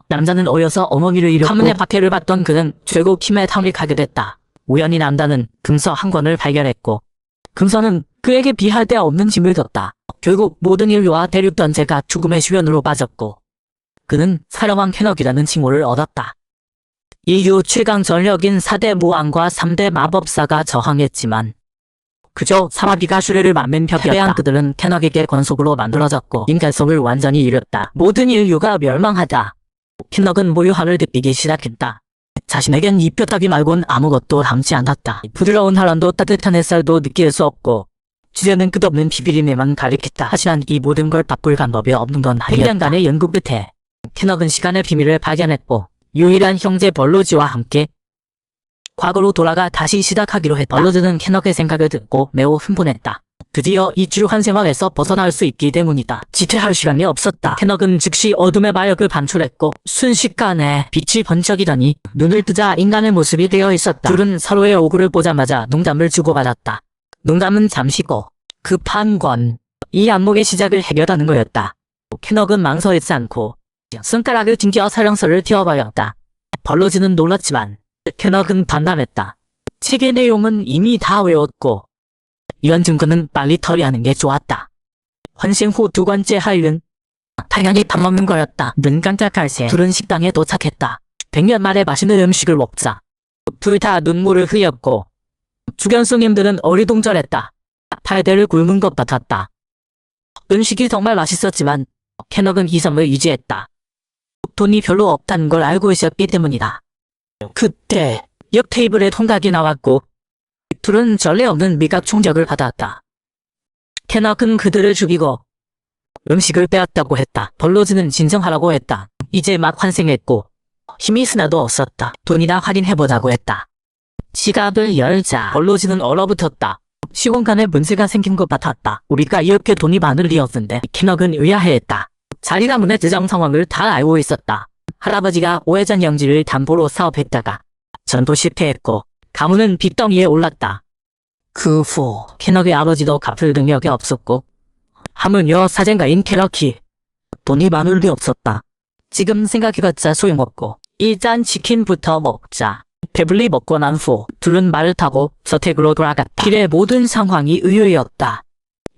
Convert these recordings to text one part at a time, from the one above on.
남자는 어여서 어머니를 잃었고 가문의 박해를 받던 그는 결국 힘에 탐닉하게 됐다. 우연히 남자는 금서 한 권을 발견했고 금서는 그에게 비할 데 없는 짐을 졌다. 결국 모든 인류와 대륙 전체가 죽음의 휴연으로 빠졌고 그는 사령왕 캐넉이라는 칭호를 얻었다. 인류 최강 전력인 4대 무왕과 3대 마법사가 저항했지만 그저 사마귀가 슈레를 맞는 벽에 대한 그들은 캐넉에게 권속으로 만들어졌고 인간성을 완전히 잃었다. 모든 인류가 멸망하다. 캐넉은 모유함을 느끼기 시작했다. 자신에겐 이 뼈다귀 말곤 아무것도 남지 않았다. 부드러운 하란도 따뜻한 햇살도 느낄 수 없고 주제는 끝없는 비비림에만 가득했다. 하지만 이 모든 걸 바꿀 방법이 없는 건 아니었다. 1년간의 연구 끝에 캐넉은 시간의 비밀을 발견했고 유일한 형제 벌로지와 함께 과거로 돌아가 다시 시작하기로 했다. 벌로즈는 캐넉의 생각을 듣고 매우 흥분했다. 드디어 이 주한 생활에서 벗어날 수 있기 때문이다. 지체할 시간이 없었다. 캐넉은 즉시 어둠의 마력을 반출했고 순식간에 빛이 번쩍이더니 눈을 뜨자 인간의 모습이 되어 있었다. 둘은 서로의 얼굴을 보자마자 농담을 주고받았다. 농담은 잠시고 급한 건 이 안목의 시작을 해결하는 거였다. 캐넉은 망설이지 않고 손가락을 튕겨 설명서를 튀어버렸다. 벌로즈는 놀랐지만 캐넉은 반담했다. 책의 내용은 이미 다 외웠고 이런 증거는 빨리 처리하는 게 좋았다. 환생 후 두 번째 할 일은 당연히 밥 먹는 거였다. 눈 깜짝할 새 둘은 식당에 도착했다. 100년 만에 맛있는 음식을 먹자. 둘 다 눈물을 흘렸고 주변 손님들은 어리둥절했다. 팔대를 굶은 것 같았다. 음식이 정말 맛있었지만 캐넉은 이성을 유지했다. 돈이 별로 없다는 걸 알고 있었기 때문이다. 그때 옆 테이블에 통닭이 나왔고 둘은 전례 없는 미각 충격을 받았다. 캐넉은 그들을 죽이고 음식을 빼앗다고 했다. 벌로즈는 진정하라고 했다. 이제 막 환생했고 힘이 하나도 없었다. 돈이나 할인해보자고 했다. 지갑을 열자 벌로즈는 얼어붙었다. 시공간에 문제가 생긴 것 같았다. 우리가 이렇게 돈이 많을 리 없는데. 캐넉은 의아해했다. 자리 가문의 재정 상황을 다 알고 있었다. 할아버지가 오해전 영지를 담보로 사업했다가 전도 실패했고 가문은 빚덩이에 올랐다. 그 후 캐넉의 아버지도 갚을 능력이 없었고 하물며 사생가인 캐럭이 돈이 많을 리 없었다. 지금 생각해봤자 소용없고 일단 치킨부터 먹자. 배불리 먹고 난 후 둘은 말을 타고 저택으로 돌아갔다. 길의 모든 상황이 의외였다.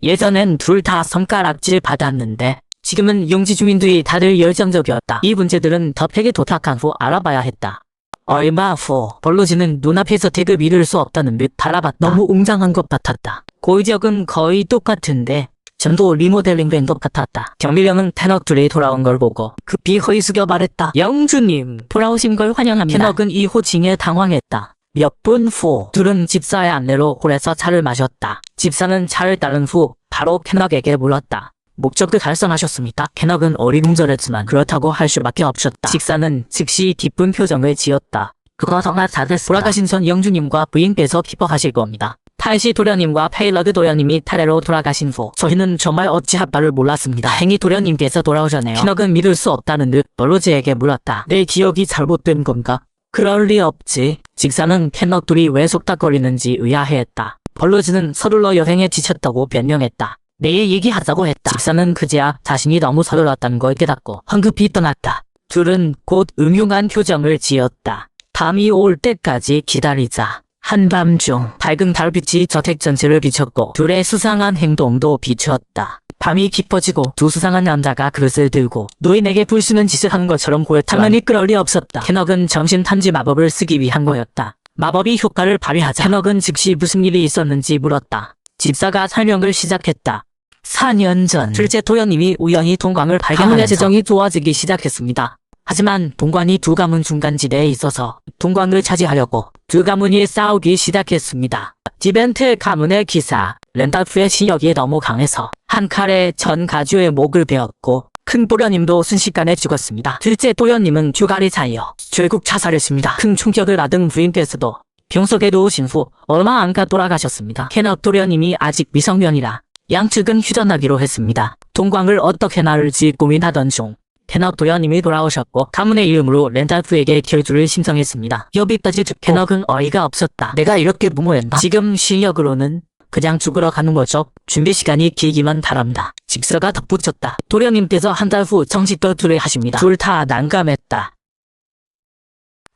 예전엔 둘 다 손가락질 받았는데 지금은 용지 주민들이 다들 열정적이었다. 이 문제들은 덕택에 도착한 후 알아봐야 했다. 얼마 후 벌로지는 눈앞에서 택을 믿을 수 없다는 듯 바라봤다. 너무 웅장한 것 같았다. 골격은 거의 똑같은데 전도 리모델링된 것 같았다. 경비병은 캐넉 둘이 돌아온 걸 보고 급히 허리 숙여 말했다. 영주님, 돌아오신 걸 환영합니다. 캐넉은 이 호칭에 당황했다. 몇 분 후 둘은 집사의 안내로 홀에서 차를 마셨다. 집사는 차를 따른 후 바로 캐넉에게 물었다. 목적을 달성하셨습니까? 캐넉은 어리둥절했지만 그렇다고 할 수밖에 없었다. 집사는 즉시 기쁜 표정을 지었다. 그거 정말 잘했습니다. 돌아가신 전 영주님과 부인께서 기뻐하실 겁니다. 탈시 도련님과 페일러드 도련님이 탈레로 돌아가신 후 저희는 정말 어찌할 바를 몰랐습니다. 다행히 도련님께서 돌아오셨네요. 캐넉은 믿을 수 없다는 듯 벌로즈에게 물었다. 내 기억이 잘못된 건가? 그럴 리 없지. 집사는 캐넉 둘이 왜 속닥거리는지 의아해했다. 벌로즈는 서둘러 여행에 지쳤다고 변명했다. 내일 얘기하자고 했다. 집사는 그제야 자신이 너무 서둘렀다는 걸 깨닫고 황급히 떠났다. 둘은 곧 음흉한 표정을 지었다. 밤이 올 때까지 기다리자. 한밤중 밝은 달빛이 저택 전체를 비췄고 둘의 수상한 행동도 비추었다. 밤이 깊어지고 두 수상한 남자가 그릇을 들고 노인에게 불쓰는 짓을 한 것처럼 보였지만 당연히 그럴 리 없었다. 캐넉은 정신탄지 마법을 쓰기 위한 거였다. 마법이 효과를 발휘하자 캐넉은 즉시 무슨 일이 있었는지 물었다. 집사가 설명을 시작했다. 4년 전 둘째 도련님이 우연히 동광을 발견하면서 가문의 재정이 좋아지기 시작했습니다. 하지만 동관이 두 가문 중간지대에 있어서 동광을 차지하려고 두 가문이 싸우기 시작했습니다. 디벤트 가문의 기사 렌달프의 신력이 너무 강해서 한 칼에 전 가주의 목을 베었고 큰 도련님도 순식간에 죽었습니다. 둘째 도련님은 주갈이 차여 결국 자살했습니다. 큰 충격을 받은 부인께서도 병석에 누우신 후 얼마 안 가 돌아가셨습니다. 캐넉 도련님이 아직 미성년이라 양측은 휴전하기로 했습니다. 동광을 어떻게 나를지 고민하던 중 캐넉 도련님이 돌아오셨고 가문의 이름으로 렌달프에게 결주를 신청했습니다. 여기까지 듣고 캐넉은 어이가 없었다. 내가 이렇게 무모했나? 지금 실력으로는 그냥 죽으러 가는 거죠. 준비 시간이 길기만 바랍니다. 직서가 덧붙였다. 도련님께서 한 달 후 정식 거투를 하십니다. 둘 다 난감했다.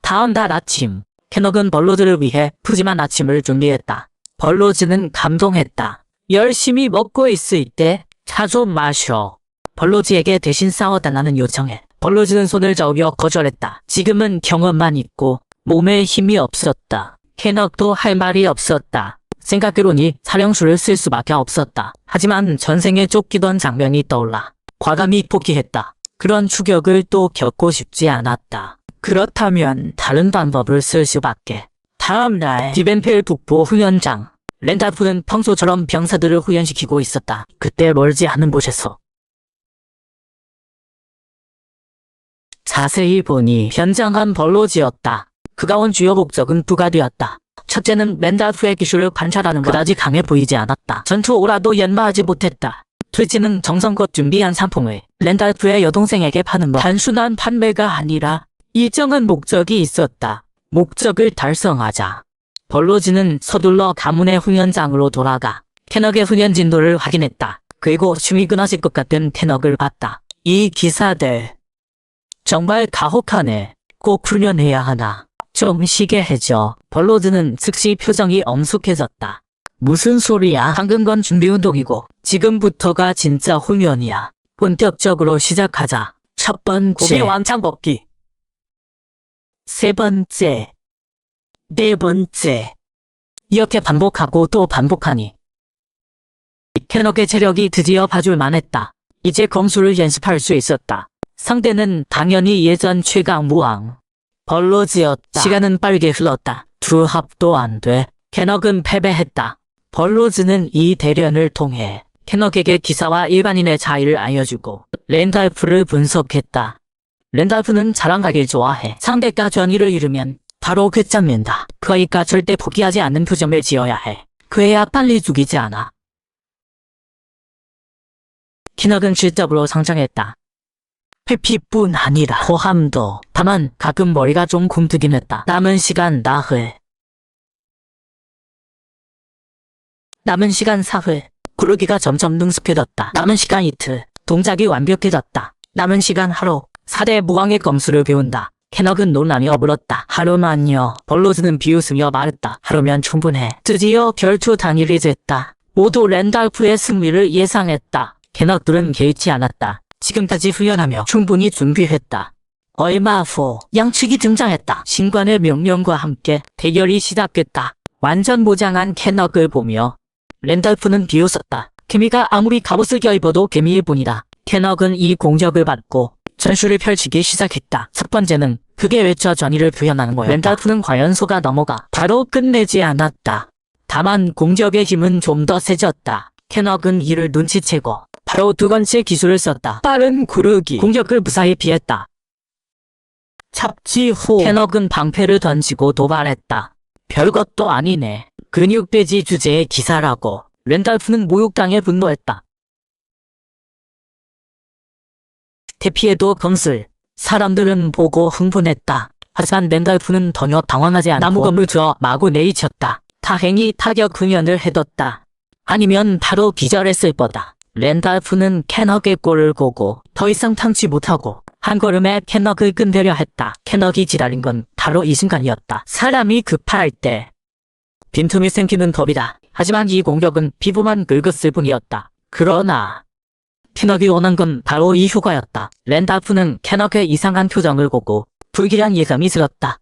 다음 날 아침, 캐넉은 벌로즈를 위해 푸짐한 아침을 준비했다. 벌로즈는 감동했다. 열심히 먹고 있을 때 차 좀 마셔. 벌로즈에게 대신 싸워달라는 요청에 벌로즈는 손을 저으며 거절했다. 지금은 경험만 있고 몸에 힘이 없었다. 캐넉도 할 말이 없었다. 생각해보니 사령수를 쓸 수밖에 없었다. 하지만 전생에 쫓기던 장면이 떠올라 과감히 포기했다. 그런 추격을 또 겪고 싶지 않았다. 그렇다면 다른 방법을 쓸 수밖에. 다음날 디벤펠 북부 훈련장. 렌달프는 평소처럼 병사들을 훈련시키고 있었다. 그때 멀지 않은 곳에서 자세히 보니 변장한 벌로지였다. 그가 온 주요 목적은 두 가지였다. 첫째는 렌달프의 기술을 관찰하는 것. 그다지 강해 보이지 않았다. 전투 오라도 연마하지 못했다. 둘째는 정성껏 준비한 상품을 렌달프의 여동생에게 파는 것. 단순한 판매가 아니라 일정한 목적이 있었다. 목적을 달성하자 벌로지는 서둘러 가문의 훈련장으로 돌아가 캐넉의 훈련 진도를 확인했다. 그리고 숨이 끊어질 것 같은 캐넉을 봤다. 이 기사들 정말 가혹하네. 꼭 훈련해야 하나. 좀 쉬게 해줘. 벌로즈는 즉시 표정이 엄숙해졌다. 무슨 소리야? 방금 건 준비운동이고 지금부터가 진짜 훈련이야. 본격적으로 시작하자. 첫 번째 왕창 벗기. 세 번째. 네 번째. 이렇게 반복하고 또 반복하니 캐넉의 체력이 드디어 봐줄 만했다. 이제 검수를 연습할 수 있었다. 상대는 당연히 예전 최강 무왕 벌로즈였다. 시간은 빠르게 흘렀다. 두 합도 안 돼. 캐넉은 패배했다. 벌로즈는 이 대련을 통해 캐넉에게 기사와 일반인의 차이를 알려주고 렌달프를 분석했다. 렌달프는 자랑하길 좋아해. 상대가 전의를 잃으면 바로 괴짜맨다. 그러니까 절대 포기하지 않는 표정을 지어야 해. 그래야 빨리 죽이지 않아. 캐넉은 실적으로 성장했다. 회피뿐 아니라 호함도. 다만 가끔 머리가 좀 굼뜨긴 했다. 남은 시간 나흘. 남은 시간 사흘. 구르기가 점점 능숙해졌다. 남은 시간 이틀. 동작이 완벽해졌다. 남은 시간 하루. 4대 무왕의 검수를 배운다. 캐넉은 놀라며 물었다. 하루만요. 벌로즈는 비웃으며 말했다. 하루면 충분해. 드디어 결투 당일이 됐다. 모두 렌달프의 승리를 예상했다. 캐넉들은 개의치 않았다. 지금까지 훈련하며 충분히 준비했다. 얼마 후 양측이 등장했다. 신관의 명령과 함께 대결이 시작됐다. 완전 무장한 캐넉을 보며 렌달프는 비웃었다. 개미가 아무리 갑옷을 껴입어도 개미일 뿐이다. 캐넉은 이 공격을 받고 전술을 펼치기 시작했다. 첫 번째는 그게 외쳐 전의를 표현하는 거였다. 렌달프는 과연 속아 넘어가 바로 끝내지 않았다. 다만 공격의 힘은 좀 더 세졌다. 캐넉은 이를 눈치채고 바로 두 번째 기술을 썼다. 빠른 구르기. 공격을 무사히 피했다. 잡지 후 캐넉은 방패를 던지고 도발했다. 별것도 아니네. 근육돼지 주제의 기사라고. 렌달프는 모욕당해 분노했다. 대피해도 검술. 사람들은 보고 흥분했다. 하지만 렌달프는 전혀 당황하지 않고 나무검을 들어 마구 내리쳤다. 다행히 타격 훈련을 해뒀다. 아니면 바로 기절했을 뻔다. 렌달프는 캐넉의 꼴을 보고 더 이상 참지 못하고 한 걸음에 캐넉을 끝내려 했다. 캐넉이 지랄인 건 바로 이 순간이었다. 사람이 급할 때 빈틈이 생기는 법이다. 하지만 이 공격은 피부만 긁었을 뿐이었다. 그러나 캐넉이 원한 건 바로 이 효과였다. 렌달프는 캐넉의 이상한 표정을 보고 불길한 예감이 들었다.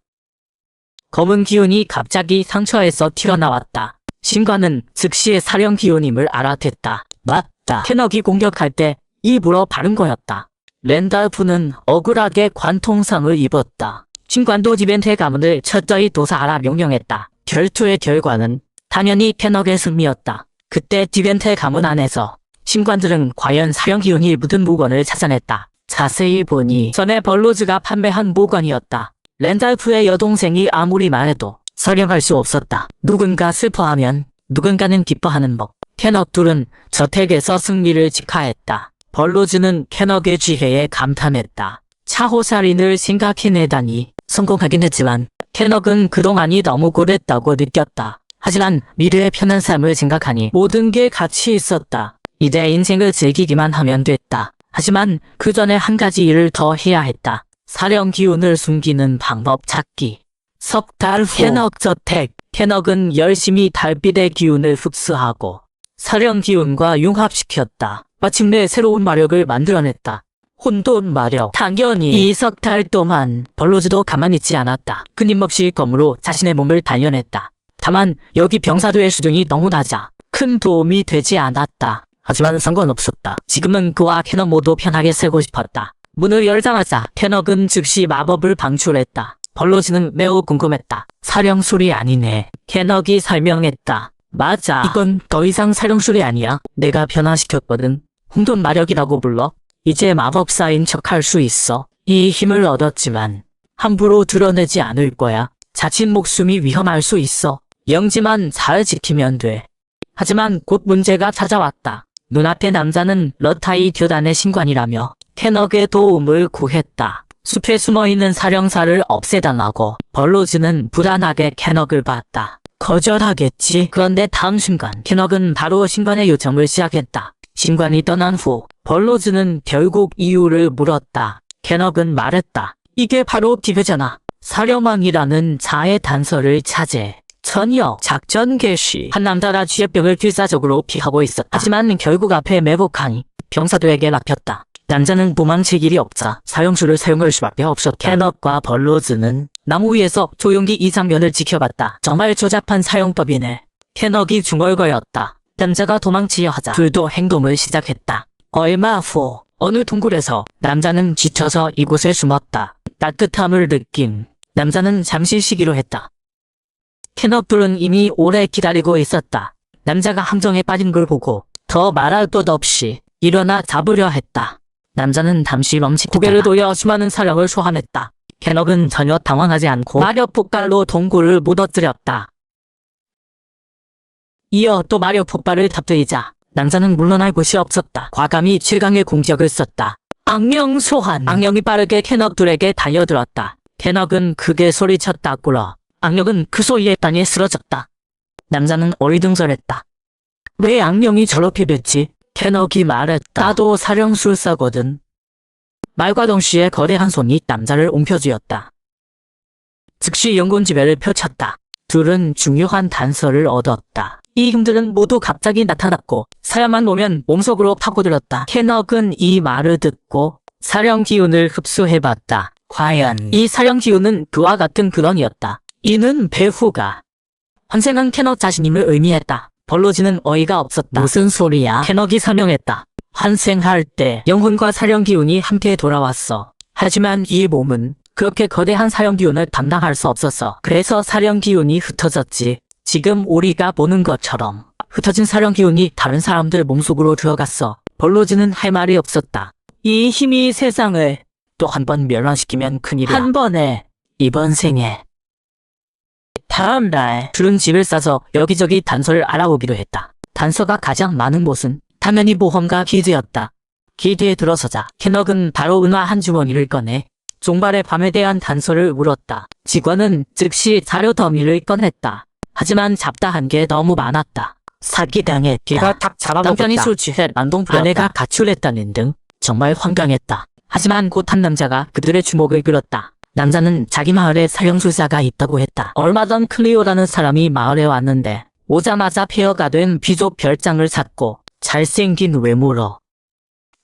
검은 기운이 갑자기 상처에서 튀어나왔다. 신관은 즉시 사령 기운임을 알아챘다. 맞다. 캐넉이 공격할 때 일부러 바른 거였다. 렌달프는 억울하게 관통상을 입었다. 신관도 디벤트의 가문을 철저히 도사하라 명령했다. 결투의 결과는 당연히 캐넉의 승리였다. 그때 디벤트의 가문 안에서 신관들은 과연 사령 기운이 묻은 물건을 찾아냈다. 자세히 보니 전에 벌로즈가 판매한 물건이었다. 렌달프의 여동생이 아무리 말해도 설명할 수 없었다. 누군가 슬퍼하면 누군가는 기뻐하는 법. 캐넉 둘은 저택에서 승리를 직하했다. 벌로즈는 캐넉의 지혜에 감탄했다. 차호살인을 생각해내다니 성공하긴 했지만 캐넉은 그동안이 너무 고랬다고 느꼈다. 하지만 미래의 편한 삶을 생각하니 모든 게 가치 있었다. 이제 인생을 즐기기만 하면 됐다. 하지만 그 전에 한 가지 일을 더 해야 했다. 사령 기운을 숨기는 방법 찾기. 석 달 후 캐넉 저택. 캐넉은 열심히 달빛의 기운을 흡수하고 사령 기운과 융합시켰다. 마침내 새로운 마력을 만들어냈다. 혼돈 마력. 당연히 이 석 달 동안 벌로즈도 가만히 있지 않았다. 끊임없이 검으로 자신의 몸을 단련했다. 다만 여기 병사들의 수준이 너무 낮아 큰 도움이 되지 않았다. 하지만 상관없었다. 지금은 그와 캐넉 모두 편하게 살고 싶었다. 문을 열자마자 캐넉은 즉시 마법을 방출했다. 벌로즈는 매우 궁금했다. 사령술이 아니네. 캐넉이 설명했다. 맞아. 이건 더 이상 사령술이 아니야. 내가 변화시켰거든. 혼돈 마력이라고 불러. 이제 마법사인 척할 수 있어. 이 힘을 얻었지만 함부로 드러내지 않을 거야. 자칫 목숨이 위험할 수 있어. 영지만 잘 지키면 돼. 하지만 곧 문제가 찾아왔다. 눈앞의 남자는 러타이 교단의 신관이라며 캐넉의 도움을 구했다. 숲에 숨어있는 사령사를 없애달라고. 벌로즈는 불안하게 캐넉을 봤다. 거절하겠지. 그런데 다음 순간 캐넉은 바로 신관의 요청을 시작했다. 신관이 떠난 후 벌로즈는 결국 이유를 물었다. 캐넉은 말했다. 이게 바로 기회잖아. 사령왕이라는 자의 단서를 차지해. 전역 작전 개시. 한 남자라 쥐의 병을 필사적으로 피하고 있었다. 하지만 결국 앞에 매복하니 병사들에게 막혔다. 남자는 도망칠 길이 없자 사형술을 사용할 수밖에 없었다. 캐넉과 벌로즈는 나무 위에서 조용히 이 장면을 지켜봤다. 정말 조잡한 사용법이네. 캐넉이 중얼거렸다. 남자가 도망치려 하자 둘도 행동을 시작했다. 얼마 후 어느 동굴에서 남자는 지쳐서 이곳에 숨었다. 따뜻함을 느낀 남자는 잠시 쉬기로 했다. 캐넉들은 이미 오래 기다리고 있었다. 남자가 함정에 빠진 걸 보고 더 말할 것 없이 일어나 잡으려 했다. 남자는 잠시 멈칫했다. 고개를 돌려 수많은 사력을 소환했다. 캐넉은 전혀 당황하지 않고 마력 폭발로 동굴을 무너뜨렸다. 이어 또 마력 폭발을 터뜨리자 남자는 물러날 곳이 없었다. 과감히 최강의 공격을 썼다. 악령 소환. 악령이 빠르게 캐넉들에게 달려들었다. 캐넉은 크게 소리쳤다. 꿇어. 악령은 그 소리에 땅에 쓰러졌다. 남자는 어리둥절했다. 왜 악령이 저렇게 됐지? 캐넉이 말했다. 나도 사령술사거든. 말과 동시에 거대한 손이 남자를 옮겨주었다. 즉시 연골 지배를 펼쳤다. 둘은 중요한 단서를 얻었다. 이 힘들은 모두 갑자기 나타났고 사야만 오면 몸속으로 파고들었다. 캐넉은 이 말을 듣고 사령 기운을 흡수해봤다. 과연 이 사령 기운은 그와 같은 근원이었다. 이는 배후가 환생한 캐넉 자신임을 의미했다. 벌로지는 어이가 없었다. 무슨 소리야? 캐넉이 설명했다. 환생할 때 영혼과 사령 기운이 함께 돌아왔어. 하지만 이 몸은 그렇게 거대한 사령 기운을 담당할 수 없었어. 그래서 사령 기운이 흩어졌지. 지금 우리가 보는 것처럼 흩어진 사령 기운이 다른 사람들 몸속으로 들어갔어. 벌로지는 할 말이 없었다. 이 힘이 세상을 또 한 번 멸망시키면 큰일이야. 한 번에 이번 생에. 다음 날 둘은 집을 싸서 여기저기 단서를 알아보기로 했다. 단서가 가장 많은 곳은 당연히 보험과 기지였다. 기지에 들어서자 캐넉은 바로 은화 한 주머니를 꺼내 종발의 밤에 대한 단서를 물었다. 직원은 즉시 자료 더미를 꺼냈다. 하지만 잡다한 게 너무 많았다. 사기당했다. 걔가 닭 잡아먹었다. 남편이 술 취해 난동 부렸다. 아내가 가출했다는 등 정말 황당했다. 하지만 곧 한 남자가 그들의 주목을 끌었다. 남자는 자기 마을에 사형술사가 있다고 했다. 얼마 전 클리오라는 사람이 마을에 왔는데 오자마자 폐허가 된 비조 별장을 샀고 잘생긴 외모로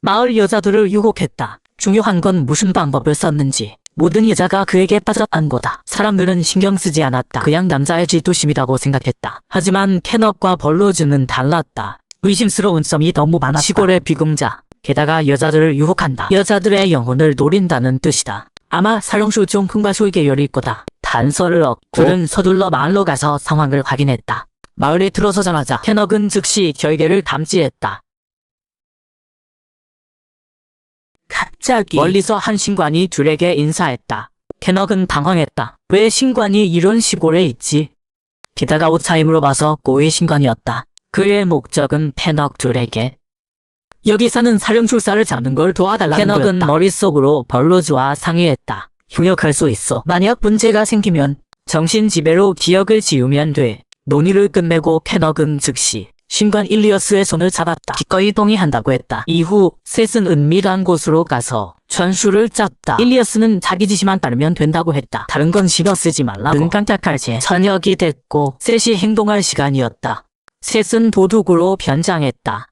마을 여자들을 유혹했다. 중요한 건 무슨 방법을 썼는지 모든 여자가 그에게 빠져간 거다. 사람들은 신경 쓰지 않았다. 그냥 남자의 질투심이라고 생각했다. 하지만 캐넉과 벌로즈는 달랐다. 의심스러운 점이 너무 많았다. 시골의 비공자, 게다가 여자들을 유혹한다. 여자들의 영혼을 노린다는 뜻이다. 아마 사령술 중 흥과술 계열일 거다. 단서를 얻고 둘은 서둘러 마을로 가서 상황을 확인했다. 마을에 들어서자마자 캐넉은 즉시 결계를 감지했다. 갑자기 멀리서 한 신관이 둘에게 인사했다. 캐넉은 당황했다. 왜 신관이 이런 시골에 있지? 게다가 옷차림으로 물어봐서 고위 신관이었다. 그의 목적은 캐넉 둘에게 여기 사는 사령술사를 잡는 걸 도와달라는 거였다. 캐넉은 머릿속으로 벌로즈와 상의했다. 협력할 수 있어. 만약 문제가 생기면 정신지배로 기억을 지우면 돼. 논의를 끝내고 캐넉은 즉시 신관 일리어스의 손을 잡았다. 기꺼이 동의한다고 했다. 이후 셋은 은밀한 곳으로 가서 전술을 짰다. 일리어스는 자기 지시만 따르면 된다고 했다. 다른 건 신경 쓰지 말라고. 눈 깜짝할 새 저녁이 됐고 셋이 행동할 시간이었다. 셋은 도둑으로 변장했다.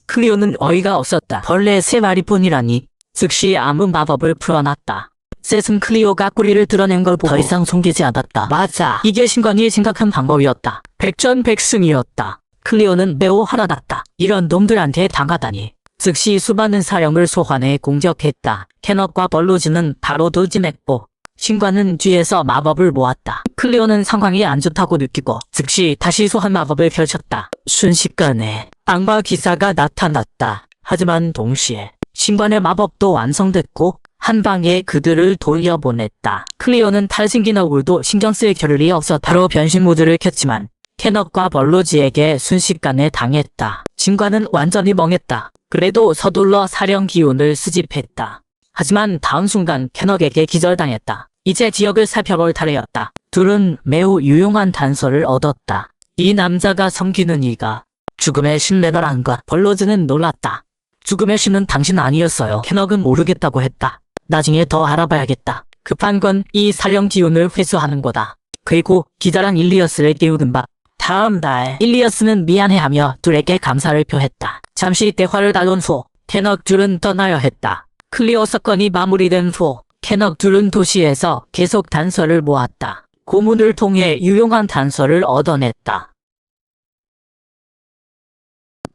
클리오는 어이가 없었다. 벌레 3마리뿐이라니. 즉시 아무 마법을 풀어놨다. 셋은 클리오가 꼬리를 드러낸 걸 보고 더 이상 숨기지 않았다. 맞아. 이게 신관이의 심각한 방법이었다. 백전백승이었다. 클리오는 매우 화나났다. 이런 놈들한테 당하다니. 즉시 수많은 사령을 소환해 공격했다. 캐럿과 벌로즈는 바로 돌진했고 신관은 뒤에서 마법을 모았다. 클리오는 상황이 안 좋다고 느끼고 즉시 다시 소환 마법을 펼쳤다. 순식간에 악마 기사가 나타났다. 하지만 동시에 신관의 마법도 완성됐고 한 방에 그들을 돌려보냈다. 클리오는 탈진기 너울도 신경 쓸 겨를이 없어 바로 변신 모드를 켰지만 캐럿과 벌로즈에게 순식간에 당했다. 신관은 완전히 멍했다. 그래도 서둘러 사령 기운을 수집했다. 하지만 다음 순간 캐럿에게 기절당했다. 이제 지역을 살펴볼 차례였다. 둘은 매우 유용한 단서를 얻었다. 이 남자가 섬기는 이가 죽음의 신레더란가. 벌로즈는 놀랐다. 죽음의 신은 당신 아니었어요. 캐럿은 모르겠다고 했다. 나중에 더 알아봐야겠다. 급한 건 이 사령 기운을 회수하는 거다. 그리고 기자랑 일리어스를 깨우는 바. 다음 날 일리어스는 미안해하며 둘에게 감사를 표했다. 잠시 대화를 나눈 후 캐럿 둘은 떠나야 했다. 클리오 사건이 마무리된 후 캐럿 둘은 도시에서 계속 단서를 모았다. 고문을 통해 유용한 단서를 얻어냈다.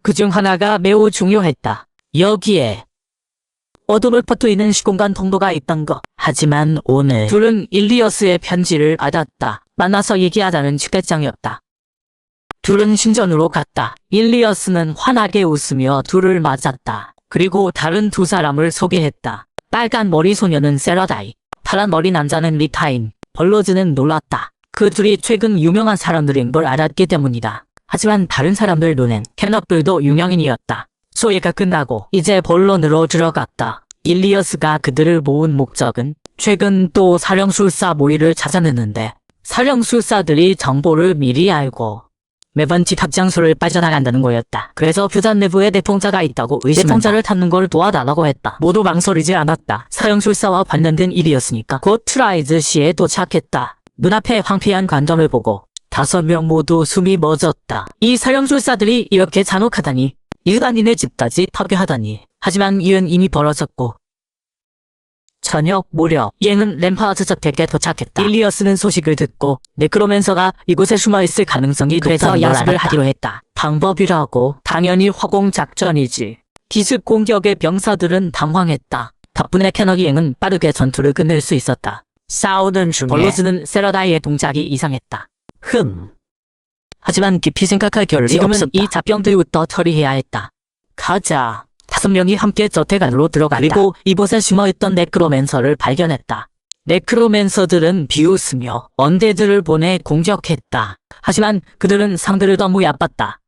그중 하나가 매우 중요했다. 여기에 어둠을 퍼뜨리는 시공간 통로가 있던 것. 하지만 오늘 둘은 일리어스의 편지를 받았다. 만나서 얘기하자는 축배장이었다. 둘은 신전으로 갔다. 일리어스는 환하게 웃으며 둘을 맞았다. 그리고 다른 두 사람을 소개했다. 빨간 머리 소녀는 세러다이, 파란 머리 남자는 리타인. 벌로즈는 놀랐다. 그 둘이 최근 유명한 사람들인 걸 알았기 때문이다. 하지만 다른 사람들 눈엔 캐럿들도 유명인이었다. 소개가 끝나고 이제 본론으로 들어갔다. 일리어스가 그들을 모은 목적은 최근 또 사령술사 모의를 찾아내는데 사령술사들이 정보를 미리 알고 매번 집합 장소를 빠져나간다는 거였다. 그래서 교단 내부에 내통자가 있다고 의심한다. 내통자를 찾는 걸 도와달라고 했다. 모두 망설이지 않았다. 사형술사와 관련된 일이었으니까. 곧 트라이즈시에 도착했다. 눈앞에 황폐한 관점을 보고 5명 모두 숨이 멎었다. 이 사형술사들이 이렇게 잔혹하다니. 일반인의 집까지 파괴하다니. 하지만 이은 이미 벌어졌고 저녁 무렵 얘는 램파드 저택에 도착했다. 일리어스는 소식을 듣고 네크로맨서가 이곳에 숨어있을 가능성이 그래서 야습을 하기로 했다. 방법이라고? 당연히 화공작전이지. 기습 공격의 병사들은 당황했다. 덕분에 캐너기 앵은 빠르게 전투를 끝낼 수 있었다. 싸우는 중에 벌로즈는 세러다이의 동작이 이상했다. 하지만 깊이 생각할 겨를이 지금은 없었다. 이 잡병들부터 처리해야 했다. 가자. 5명이 함께 저택 안으로 들어갔다. 그리고 이곳에 숨어있던 네크로맨서를 발견했다. 네크로맨서들은 비웃으며 언데드를 보내 공격했다. 하지만 그들은 상대를 너무 얕봤다.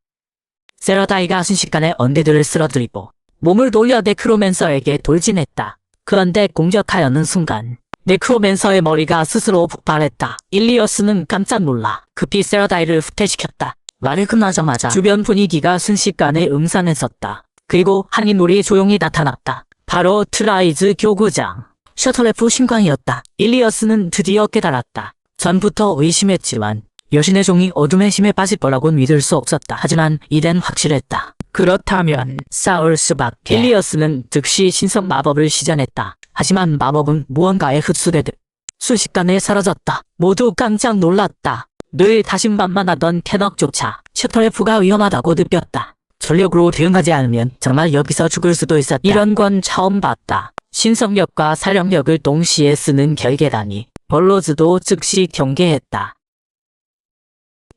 세러다이가 순식간에 언데드를 쓰러뜨리고 몸을 돌려 네크로맨서에게 돌진했다. 그런데 공격하려는 순간 네크로맨서의 머리가 스스로 폭발했다. 일리어스는 깜짝 놀라 급히 세러다이를 후퇴시켰다. 말을 끝나자마자 주변 분위기가 순식간에 음산해졌다. 그리고 한 인물이 조용히 나타났다. 바로 트라이즈 교구장. 셔틀레프 신광이었다. 일리어스는 드디어 깨달았다. 전부터 의심했지만 여신의 종이 어둠의 힘에 빠질 거라고는 믿을 수 없었다. 하지만 이젠 확실했다. 그렇다면 싸울 수밖에. 일리어스는 즉시 신성 마법을 시전했다. 하지만 마법은 무언가에 흡수되듯 순식간에 사라졌다. 모두 깜짝 놀랐다. 늘 자신만만하던 캐넉조차 셔틀레프가 위험하다고 느꼈다. 전력으로 대응하지 않으면 정말 여기서 죽을 수도 있었다. 이런 건 처음 봤다. 신성력과 사령력을 동시에 쓰는 결계라니. 벌로즈도 즉시 경계했다.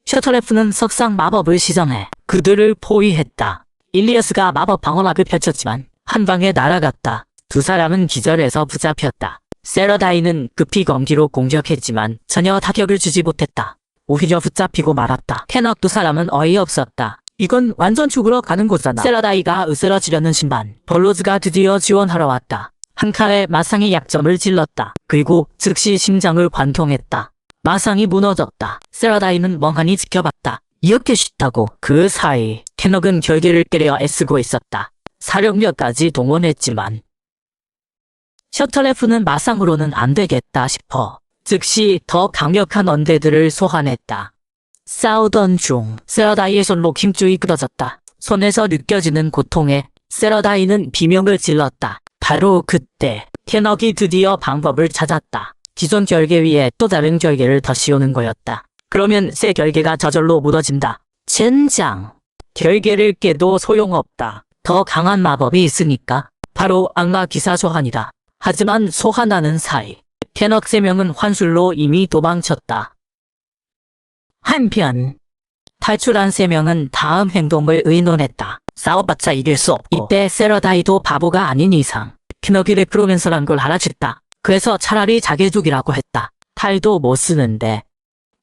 셔틀레프는 석상 마법을 시전해 그들을 포위했다. 일리어스가 마법 방어막을 펼쳤지만 한 방에 날아갔다. 두 사람은 기절해서 붙잡혔다. 세러다이는 급히 검기로 공격했지만 전혀 타격을 주지 못했다. 오히려 붙잡히고 말았다. 캐넉 두 사람은 어이없었다. 이건 완전 죽으러 가는 거잖아. 세러다이가 으스러지려는 순간 벌로즈가 드디어 지원하러 왔다. 한 칼에 마상의 약점을 찔렀다. 그리고 즉시 심장을 관통했다. 마상이 무너졌다. 세라다인은 멍하니 지켜봤다. 이렇게 쉽다고. 그 사이 캐넉은 결계를 깨려 애쓰고 있었다. 사령력까지 동원했지만 셔틀레프는 마상으로는 안 되겠다 싶어 즉시 더 강력한 언데드를 소환했다. 싸우던 중 세라다이의 손로 힘줄이 끊어졌다. 손에서 느껴지는 고통에 세라다이는 비명을 질렀다. 바로 그때 캐넉이 드디어 방법을 찾았다. 기존 결계 위에 또 다른 결계를 더 씌우는 거였다. 그러면 새 결계가 저절로 묻어진다. 젠장! 결계를 깨도 소용없다. 더 강한 마법이 있으니까 바로 악마 기사 소환이다. 하지만 소환하는 사이 캐넉 3명은 환술로 이미 도망쳤다. 한편 탈출한 3명은 다음 행동을 의논했다. 싸워봤자 이길 수 없고 이때 세라다이도 바보가 아닌 이상 캐넉이 레크로맨서란 걸 알아챘다. 그래서 차라리 자기 죽이라고 했다. 탈도 못 쓰는데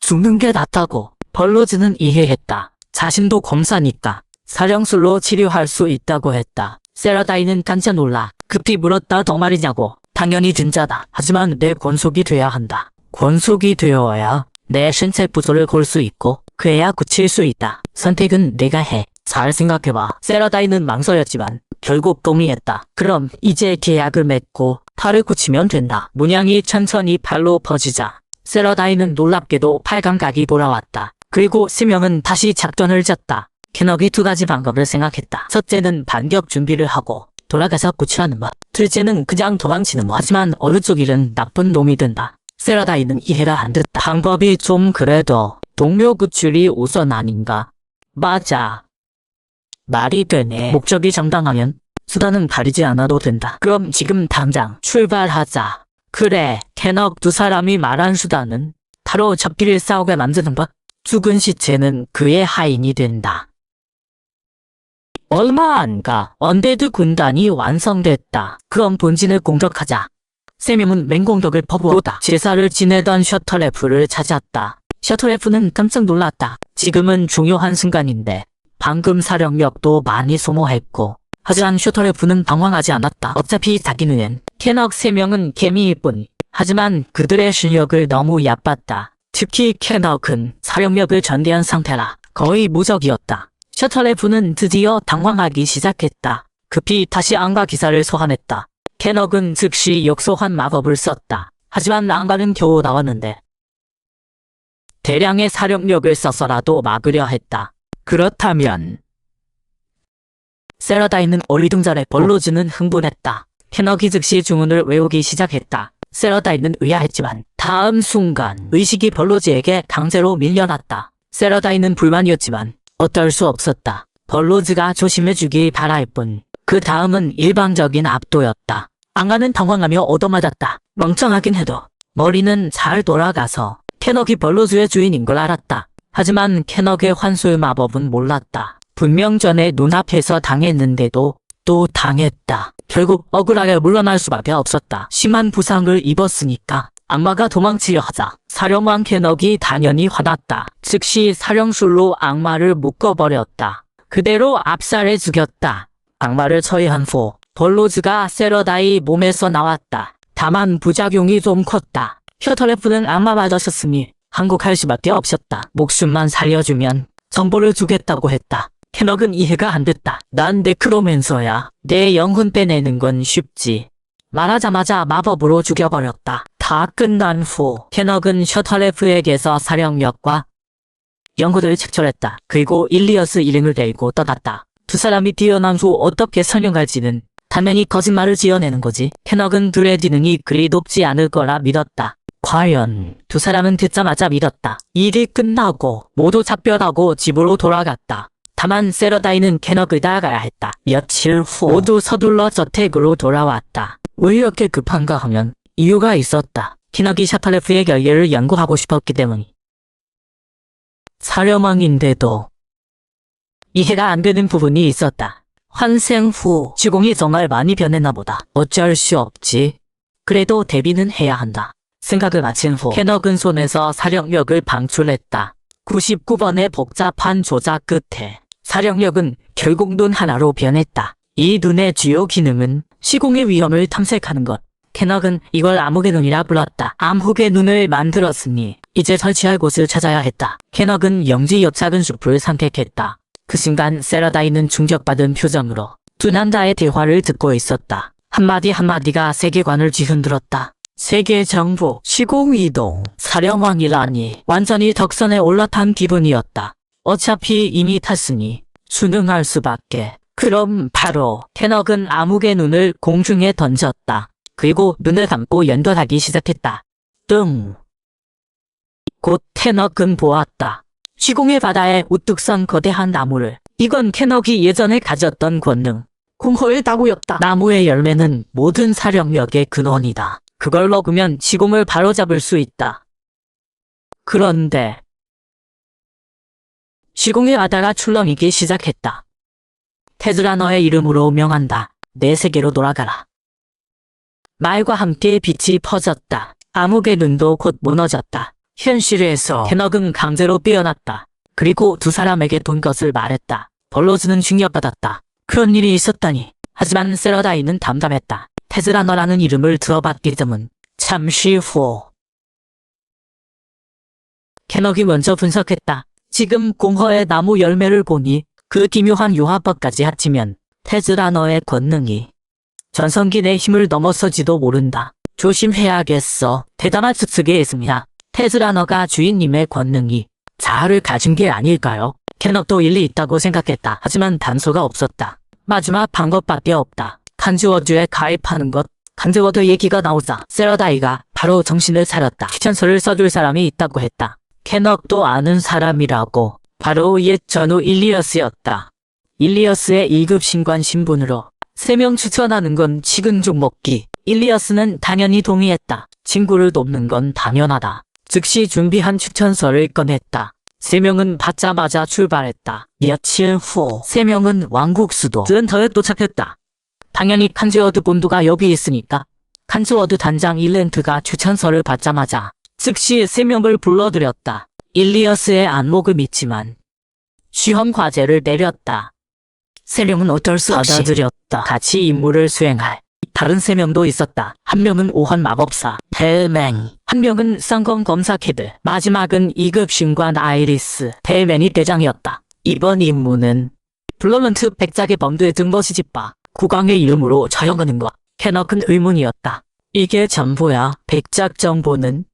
죽는 게 낫다고. 벌로즈는 이해했다. 자신도 검사니까 사령술로 치료할 수 있다고 했다. 세라다이는 깜짝 놀라 급히 물었다. 더 말이냐고. 당연히 진짜다. 하지만 내 권속이 돼야 한다. 권속이 되어야 내 신체 부조를 골 수 있고 그래야 고칠 수 있다. 선택은 내가 해. 잘 생각해봐. 세라다이는 망설였지만 결국 동의했다. 그럼 이제 계약을 맺고 탈을 고치면 된다. 문양이 천천히 팔로 퍼지자 세라다이는 놀랍게도 8감각이 돌아왔다. 그리고 3명은 다시 작전을 짰다. 캐넉이 2가지 방법을 생각했다. 첫째는 반격 준비를 하고 돌아가서 고치라는 법. 둘째는 그냥 도망치는 법. 하지만 어느 쪽 일은 나쁜 놈이 된다. 세라다이는 이해가 안 됐다. 방법이 좀 그래도 동료 구출이 우선 아닌가? 맞아. 말이 되네. 목적이 정당하면 수단은 가리지 않아도 된다. 그럼 지금 당장 출발하자. 그래, 캐넉 2사람이 말한 수단은 바로 적끼리 싸우게 만드는 법. 죽은 시체는 그의 하인이 된다. 얼마 안 가 언데드 군단이 완성됐다. 그럼 본진을 공격하자. 3명은 맹공격을 퍼부었다. 제사를 지내던 셔틀레프를 찾았다. 셔틀레프는 깜짝 놀랐다. 지금은 중요한 순간인데 방금 사령력도 많이 소모했고 하지만 셔틀레프는 방황하지 않았다. 어차피 자기는 캐넉 3명은 개미일 뿐. 하지만 그들의 실력을 너무 얕봤다. 특히 캐넉은 사령력을 전대한 상태라 거의 무적이었다. 셔틀레프는 드디어 당황하기 시작했다. 급히 다시 앙가 기사를 소환했다. 캐넉은 즉시 역소환 마법을 썼다. 하지만 앙가는 겨우 나왔는데 대량의 사령력을 써서라도 막으려 했다. 그렇다면 세라다이는 어리둥절해. 벌로즈는 흥분했다. 캐넉이 즉시 주문을 외우기 시작했다. 세라다이는 의아했지만 다음 순간 의식이 벌로즈에게 강제로 밀려났다. 세라다이는 불만이었지만 어떨 수 없었다. 벌로즈가 조심해주길 바랄 뿐. 그 다음은 일방적인 압도였다. 앙가는 당황하며 얻어맞았다. 멍청하긴 해도 머리는 잘 돌아가서 캐넉이 벌로즈의 주인인 걸 알았다. 하지만 캐넉의 환술 마법은 몰랐다. 분명 전에 눈앞에서 당했는데도 또 당했다. 결국 억울하게 물러날 수밖에 없었다. 심한 부상을 입었으니까 악마가 도망치려 하자 사령왕 캐넉이 당연히 화났다. 즉시 사령술로 악마를 묶어버렸다. 그대로 압살해 죽였다. 악마를 처리한 후 벌로즈가 세라다이 몸에서 나왔다. 다만 부작용이 좀 컸다. 셔틀레프는 악마 맞으셨으니 항복할 수밖에 없었다. 목숨만 살려주면 정보를 주겠다고 했다. 캐넉은 이해가 안 됐다. 난 네크로맨서야. 내 영혼 빼내는 건 쉽지. 말하자마자 마법으로 죽여버렸다. 다 끝난 후 캐넉은 셔틀레프에게서 사령력과 영혼을 책철했다. 그리고 일리어스 일행을 데리고 떠났다. 2사람이 뛰어난 후 어떻게 설명할지는 당연히 거짓말을 지어내는 거지. 캐넉은 둘의 지능이 그리 높지 않을 거라 믿었다. 과연 2사람은 듣자마자 믿었다. 일이 끝나고 모두 작별하고 집으로 돌아갔다. 다만 세라다이는 캐넉을 따라가야 했다. 며칠 후 모두 서둘러 저택으로 돌아왔다. 왜 이렇게 급한가 하면 이유가 있었다. 캐넉이 셔틀레프의 결계를 연구하고 싶었기 때문이. 사령왕인데도 이해가 안 되는 부분이 있었다. 환생 후 시공이 정말 많이 변했나 보다. 어쩔 수 없지. 그래도 대비는 해야 한다. 생각을 마친 후 캐넉은 손에서 사령력을 방출했다. 99번의 복잡한 조작 끝에 사령력은 결국 눈 하나로 변했다. 이 눈의 주요 기능은 시공의 위험을 탐색하는 것. 캐넉은 이걸 암흑의 눈이라 불렀다. 암흑의 눈을 만들었으니 이제 설치할 곳을 찾아야 했다. 캐넉은 영지옆 작은 숲을 선택했다. 그 순간 세라다이는 충격받은 표정으로 두 남자의 대화를 듣고 있었다. 한마디 한마디가 세계관을 뒤흔들었다. 세계 정복, 시공이동, 사령왕이라니 완전히 덕선에 올라탄 기분이었다. 어차피 이미 탔으니 순응할 수밖에. 그럼 바로 캐넉은 암흑의 눈을 공중에 던졌다. 그리고 눈을 감고 연결하기 시작했다. 곧 캐넉은 보았다. 시공의 바다에 우뚝 선 거대한 나무를. 이건 캐넉이 예전에 가졌던 권능. 공허의 나무였다. 나무의 열매는 모든 사령력의 근원이다. 그걸 먹으면 시공을 바로잡을 수 있다. 그런데 시공의 바다가 출렁이기 시작했다. 테즈라 너의 이름으로 명한다. 내 세계로 돌아가라. 말과 함께 빛이 퍼졌다. 암흑의 눈도 곧 무너졌다. 현실에서 캐넉은 강제로 빼어났다. 그리고 두 사람에게 돈 것을 말했다. 벌로즈는 징역받았다. 그런 일이 있었다니. 하지만 세라다이는 담담했다. 테즈라 너라는 이름을 들어봤기 때문. 잠시 후 캐넉이 먼저 분석했다. 지금 공허의 나무 열매를 보니 그 기묘한 유화법까지 합치면 테즈라 너의 권능이 전성기 내 힘을 넘어서지도 모른다. 조심해야겠어. 대담한 특색의 있습니다. 테즈라 너가 주인님의 권능이 자아를 가진 게 아닐까요? 캐넉도 일리 있다고 생각했다. 하지만 단서가 없었다. 마지막 방법밖에 없다. 칸즈워드에 가입하는 것. 칸즈워드 얘기가 나오자 세라다이가 바로 정신을 차렸다. 추천서를 써줄 사람이 있다고 했다. 캐넉도 아는 사람이라고. 바로 옛 전우 일리어스였다. 일리어스의 1급 신관 신분으로 3명 추천하는 건 식은죽 먹기. 일리어스는 당연히 동의했다. 친구를 돕는 건 당연하다. 즉시 준비한 추천서를 꺼냈다. 3명은 받자마자 출발했다. 며칠 후 3명은 왕국 수도 든터에 도착했다. 당연히 칸즈워드 본부가 여기 있으니까 칸즈워드 단장 일렌트가 추천서를 받자마자 즉시 3명을 불러들였다. 일리어스의 안목을 믿지만 시험 과제를 내렸다. 3명은 어쩔 수 없이 받아들였다. 같이 임무를 수행할 다른 3명도 있었다. 한 명은 오헌 마법사 헬맹, 한 명은 쌍검 검사 캐드, 마지막은 2급 신관 아이리스. 헬맹이 대장이었다. 이번 임무는 블러런트 백작의 범죄 등버 시집바 국왕의 이름으로 처형하는 것. 캐넉은 의문이었다. 이게 전부야. 백작 정보는?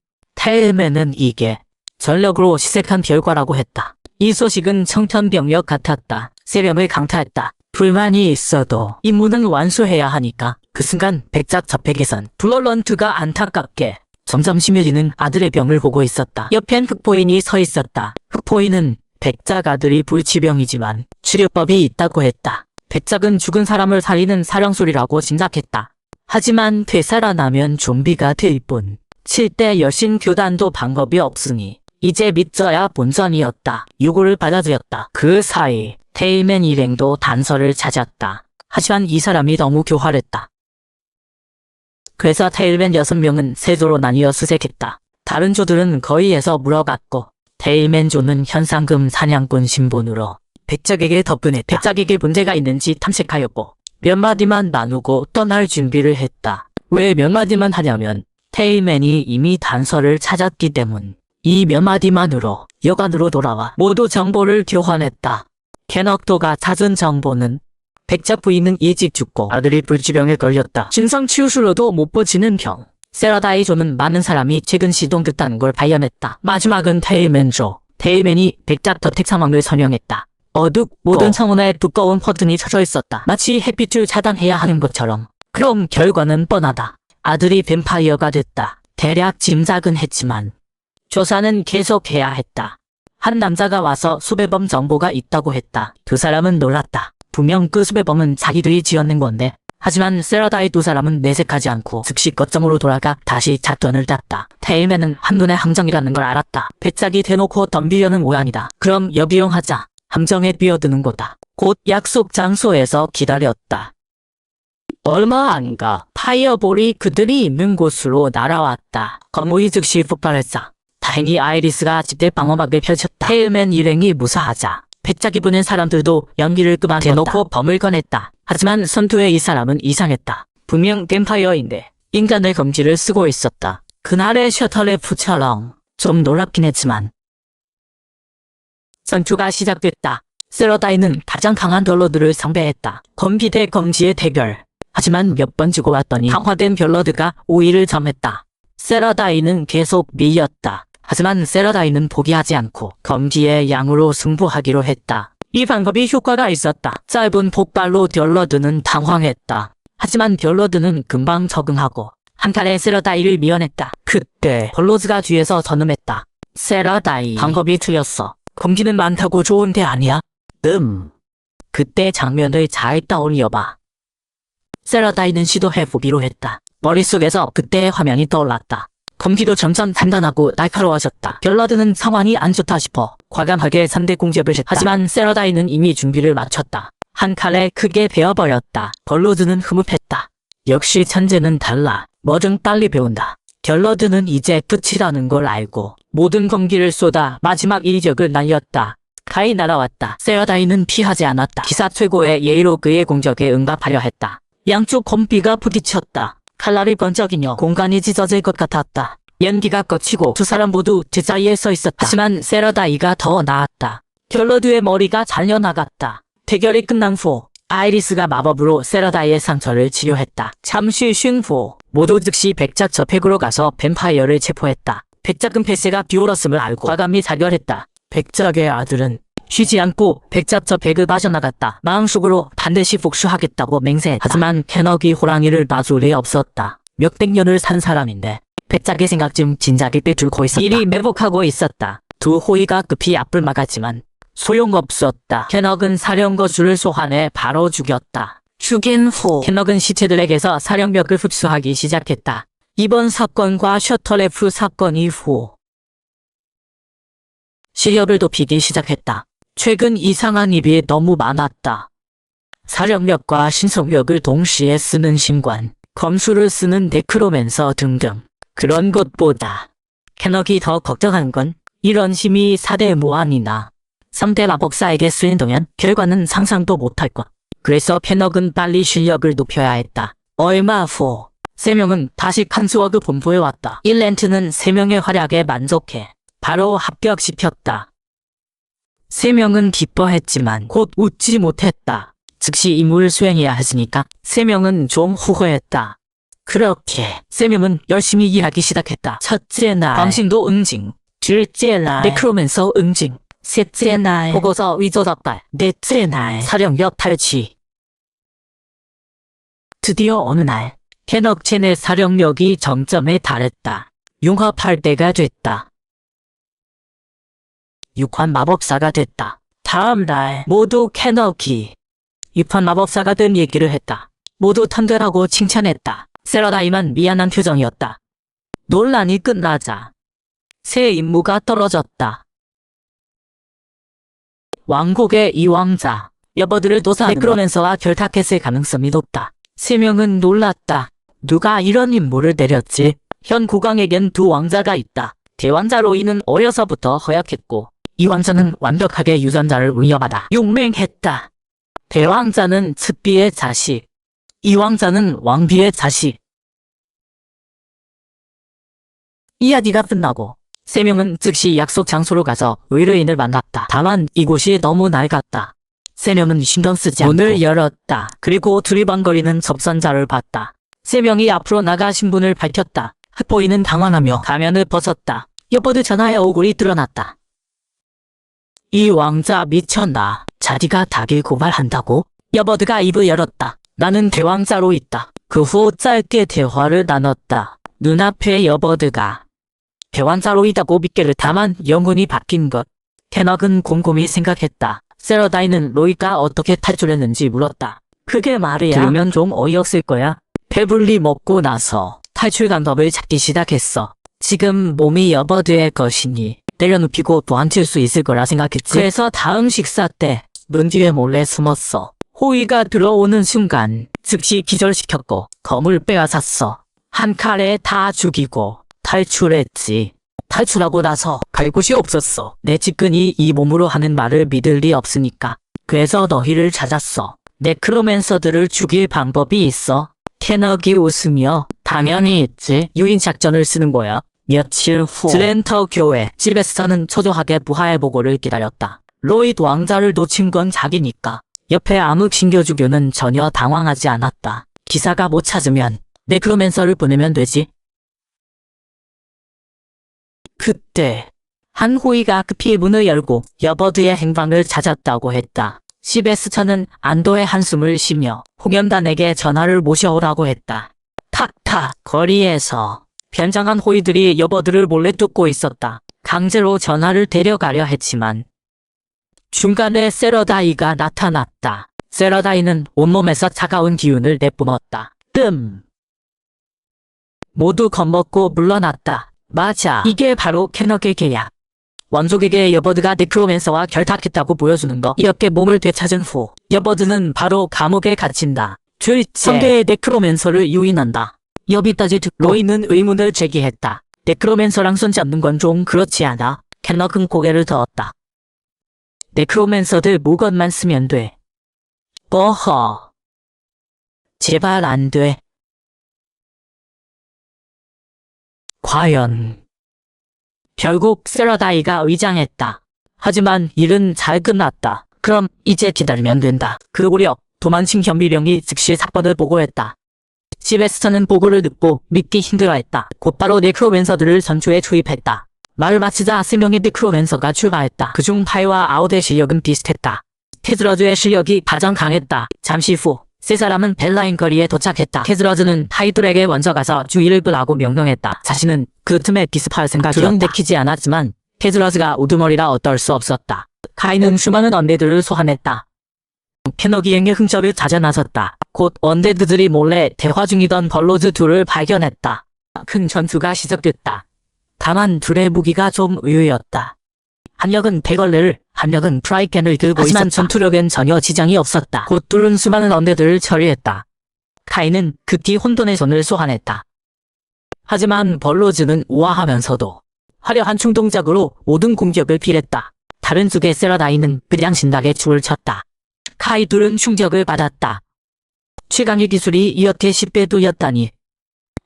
헬맹은 이게 전력으로 시색한 결과라고 했다. 이 소식은 청천벽력 같았다. 3명을 강타했다. 불만이 있어도 임무는 완수해야 하니까. 그 순간 백작 저팩에선 블러런트가 안타깝게 점점 심해지는 아들의 병을 보고 있었다. 옆엔 흑포인이 서 있었다. 흑포인은 백작 아들이 불치병이지만 치료법이 있다고 했다. 백작은 죽은 사람을 살리는 사령술이라고 짐작했다. 하지만 되살아나면 좀비가 될 뿐. 7대 여신 교단도 방법이 없으니 이제 믿져야 본전이었다. 요구를 받아들였다. 그 사이 테일맨 일행도 단서를 찾았다. 하지만 이 사람이 너무 교활했다. 그래서 테일맨 6명은 세 조로 나뉘어 수색했다. 다른 조들은 거의에서 물어갔고 테일맨 조는 현상금 사냥꾼 신분으로 백작에게 덮은했다. 백작에게 문제가 있는지 탐색하였고 몇 마디만 나누고 떠날 준비를 했다. 왜 몇 마디만 하냐면 테일맨이 이미 단서를 찾았기 때문. 이 몇 마디만으로 여관으로 돌아와 모두 정보를 교환했다. 캐넉도가 찾은 정보는 백작 부인은 일찍 죽고 아들이 불치병에 걸렸다. 진상 치유술로도 못 버지는 병. 세라다이조는 많은 사람이 최근 시동됐다는 걸 발견했다. 마지막은 테일맨조. 테일맨이 백작 더택 상황을 선영했다. 어둡고 모든 창문에 두꺼운 퍼튼이 쳐져 있었다. 마치 햇빛을 차단해야 하는 것처럼. 그럼 결과는 뻔하다. 아들이 뱀파이어가 됐다. 대략 짐작은 했지만 조사는 계속해야 했다. 한 남자가 와서 수배범 정보가 있다고 했다. 두 사람은 놀랐다. 분명 그 수배범은 자기들이 지었는 건데. 하지만 세라다이 두 사람은 내색하지 않고 즉시 거점으로 돌아가 다시 잣돈을 땄다. 테일맨은 한눈에 함정이라는 걸 알았다. 백작이 대놓고 덤비려는 모양이다. 그럼 여비용하자. 함정에 뛰어드는 거다. 곧 약속 장소에서 기다렸다. 얼마 안 가 파이어볼이 그들이 있는 곳으로 날아왔다. 건물이 즉시 폭발했다. 다행히 아이리스가 집대 방어막을 펼쳤다. 테일맨 일행이 무사하자 백작이 보낸 사람들도 연기를 그만 대놓고 범을 꺼냈다. 하지만 선두의 이 사람은 이상했다. 분명 뱀파이어인데 인간의 검지를 쓰고 있었다. 그날의 셔틀레프처럼 좀 놀랍긴 했지만. 전투가 시작됐다. 세러다이는 가장 강한 별로드를 상대했다. 검비 대 검지의 대결. 하지만 몇 번 지고 왔더니 강화된 별로드가 우위를 점했다. 세러다이는 계속 밀렸다. 하지만 세러다이는 포기하지 않고 검지의 양으로 승부하기로 했다. 이 방법이 효과가 있었다. 짧은 폭발로 별로드는 당황했다. 하지만 별로드는 금방 적응하고 한 칼에 세러다이를 밀어냈다. 그때 벌로즈가 뒤에서 전음했다. 세러다이, 방법이 틀렸어. 검지는 많다고 좋은데 아니야? 그때 장면을 잘 떠올려봐. 세러다이는 시도해보기로 했다. 머릿속에서 그때의 화면이 떠올랐다. 검기도 점점 단단하고 날카로워졌다. 별로드는 상황이 안 좋다 싶어 과감하게 3대 공격을 했다. 하지만 세러다이는 이미 준비를 마쳤다. 한 칼에 크게 베어버렸다. 별로드는 흐뭇했다. 역시 천재는 달라. 뭐든 빨리 배운다. 별로드는 이제 끝이라는 걸 알고 모든 검기를 쏟아 마지막 이적을 날렸다. 가히 날아왔다. 세러다이는 피하지 않았다. 기사 최고의 예의로 그의 공격에 응답하려 했다. 양쪽 검비가 부딪혔다. 칼날이 번쩍이며 공간이 찢어질 것 같았다. 연기가 꺼치고 두 사람 모두 제자리에 서 있었다. 하지만 세러다이가 더 나았다. 별로드의 머리가 잘려나갔다. 대결이 끝난 후 아이리스가 마법으로 세러다이의 상처를 치료했다. 잠시 쉰 후 모두 즉시 백작 저팩으로 가서 뱀파이어를 체포했다. 백작은 패세가 비올었음을 알고 과감히 자결했다. 백작의 아들은 쉬지 않고 백작 저팩을 빠져나갔다. 마음속으로 반드시 복수하겠다고 맹세했다. 하지만 캐너기 호랑이를 놔줄 리 없었다. 몇백 년을 산 사람인데 백작의 생각쯤 진작에 빼들고 있었다. 일이 매복하고 있었다. 두 호위가 급히 앞을 막았지만 소용없었다. 캐너그는 사령거주를 소환해 바로 죽였다. 죽인 후 캐너그는 시체들에게서 사령벽을 흡수하기 시작했다. 이번 사건과 셔틀레프 사건 이후 시력을 높이기 시작했다. 최근 이상한 일이 너무 많았다. 사령력과 신속력을 동시에 쓰는 신관, 검수를 쓰는 네크로맨서 등등. 그런 것보다 캐너기 더 걱정한 건 이런 힘이 4대 무한이나 3대 마법사에게 쓰인다면 결과는 상상도 못할 것. 그래서 캐너그는 빨리 실력을 높여야 했다. 얼마 후 3명은 다시 칸스워그 본부에 왔다. 일렌트는 3명의 활약에 만족해 바로 합격시켰다. 3명은 기뻐했지만 곧 웃지 못했다. 즉시 임무를 수행해야 했으니까 3명은 좀 후회했다. 그렇게 3명은 열심히 일하기 시작했다. 첫째 날 광신도 응징, 둘째 날 네크로맨서 응징, 셋째 날 보고서 위조 삭발, 넷째 날 사령력 탈취. 드디어 어느 날 캐넉첸의 사령력이 정점에 달했다. 융합할 때가 됐다. 6환 마법사가 됐다. 다음 날 모두 캐너기 6환 마법사가 된 얘기를 했다. 모두 탐대라고 칭찬했다. 세러다이만 미안한 표정이었다. 논란이 끝나자 새 임무가 떨어졌다. 왕국의 이왕자 여버들을 도사하는 네크로맨서와 결탁했을 가능성이 높다. 3명은 놀랐다. 누가 이런 임무를 내렸지? 현 국왕에겐 두 왕자가 있다. 대왕자 로이는 어려서부터 허약했고 이 왕자는 완벽하게 유전자를 운영하다 용맹했다. 대왕자는 츠비의 자식, 이 왕자는 왕비의 자식. 이야기가 끝나고 3명은 즉시 약속 장소로 가서 의뢰인을 만났다. 다만 이곳이 너무 낡았다. 3명은 신경 쓰지 않고 문을 열었다. 그리고 두리번거리는 접선자를 봤다. 3명이 앞으로 나가 신분을 밝혔다. 흑보이는 당황하며 가면을 벗었다. 여보드 전화에 얼굴이 드러났다. 이 왕자 미쳤나? 자기가 닭을 고발한다고? 여버드가 입을 열었다. 나는 대왕자로 있다. 그 후 짧게 대화를 나눴다. 눈앞에 여버드가 대왕자로 있다고 믿기를 다만 영혼이 바뀐 것. 캐넉은 곰곰이 생각했다. 세러다이는 로이가 어떻게 탈출했는지 물었다. 그게 말이야. 들으면 좀 어이없을 거야. 배불리 먹고 나서 탈출 방법을 찾기 시작했어. 지금 몸이 여버드의 것이니 내려눕히고 도망칠 수 있을 거라 생각했지. 그래서 다음 식사 때 문 뒤에 몰래 숨었어. 호위가 들어오는 순간 즉시 기절시켰고 검을 빼앗았어. 한 칼에 다 죽이고 탈출했지. 탈출하고 나서 갈 곳이 없었어. 내 측근이 이 몸으로 하는 말을 믿을 리 없으니까. 그래서 너희를 찾았어. 네크로맨서들을 죽일 방법이 있어. 캐너기 웃으며 당연히 있지. 유인 작전을 쓰는 거야. 며칠 후 슬렌터 교회 집에서는 초조하게 부하의 보고를 기다렸다. 로이드 왕자를 놓친 건 자기니까. 옆에 암흑 신교주교는 전혀 당황하지 않았다. 기사가 못 찾으면 네크로맨서를 보내면 되지. 그때 한 호의가 급히 문을 열고 여버드의 행방을 찾았다고 했다. 시베스처는 안도의 한숨을 쉬며 홍연단에게 전화를 모셔오라고 했다. 탁탁 거리에서 변장한 호의들이 여버드를 몰래 쫓고 있었다. 강제로 전화를 데려가려 했지만 중간에 세러다이가 나타났다. 세러다이는 온몸에서 차가운 기운을 내뿜었다. 모두 겁먹고 물러났다. 맞아. 이게 바로 캐너의 계약. 원족에게 여버드가 네크로맨서와 결탁했다고 보여주는 거. 이렇게 몸을 되찾은 후 여버드는 바로 감옥에 갇힌다. 둘째, 성대의 네크로맨서를 유인한다. 여기까지 듣고 로이는 의문을 제기했다. 네크로맨서랑 손잡는 건 좀 그렇지 않아? 캐너는 고개를 저었다. 네크로맨서들 무것만 쓰면 돼. 어허. 제발 안 돼. 과연. 결국 세러다이가 의장했다. 하지만 일은 잘 끝났다. 그럼 이제 기다리면 된다. 그 무렵 도망친 현미령이 즉시 사건을 보고했다. 시베스터는 보고를 듣고 믿기 힘들어했다. 곧바로 네크로맨서들을 전초에 투입했다. 말을 마치자 3명의 네크로맨서가 출마했다. 그중 파이와 아웃의 실력은 비슷했다. 테즈러즈의 실력이 가장 강했다. 잠시 후 세 사람은 벨라인 거리에 도착했다. 테즈러즈는 파이들에게 먼저 가서 주의를 끄라고 명령했다. 자신은 그 틈에 기습할 생각이었다. 들키지 않았지만 테즈러즈가 우두머리라 어떨 수 없었다. 카이는 수많은 언데드를 소환했다. 캐너기행의 흥접을 찾아 나섰다. 곧 언데드들이 몰래 대화 중이던 벌로즈 둘을 발견했다. 큰 전투가 시작됐다. 다만 둘의 무기가 좀 의외였다. 한 력은 대걸레를, 한 력은 프라이캔을 들고 하지만 있었다. 전투력엔 전혀 지장이 없었다. 곧 둘은 수많은 언데드를 처리했다. 카이는 급히 혼돈의 손을 소환했다. 하지만 벌로즈는 우아하면서도 화려한 충동작으로 모든 공격을 피했다. 다른 쪽의 세라다이는 그냥 신나게 춤을 췄다. 카이 둘은 충격을 받았다. 최강의 기술이 이렇게 10배도였다니.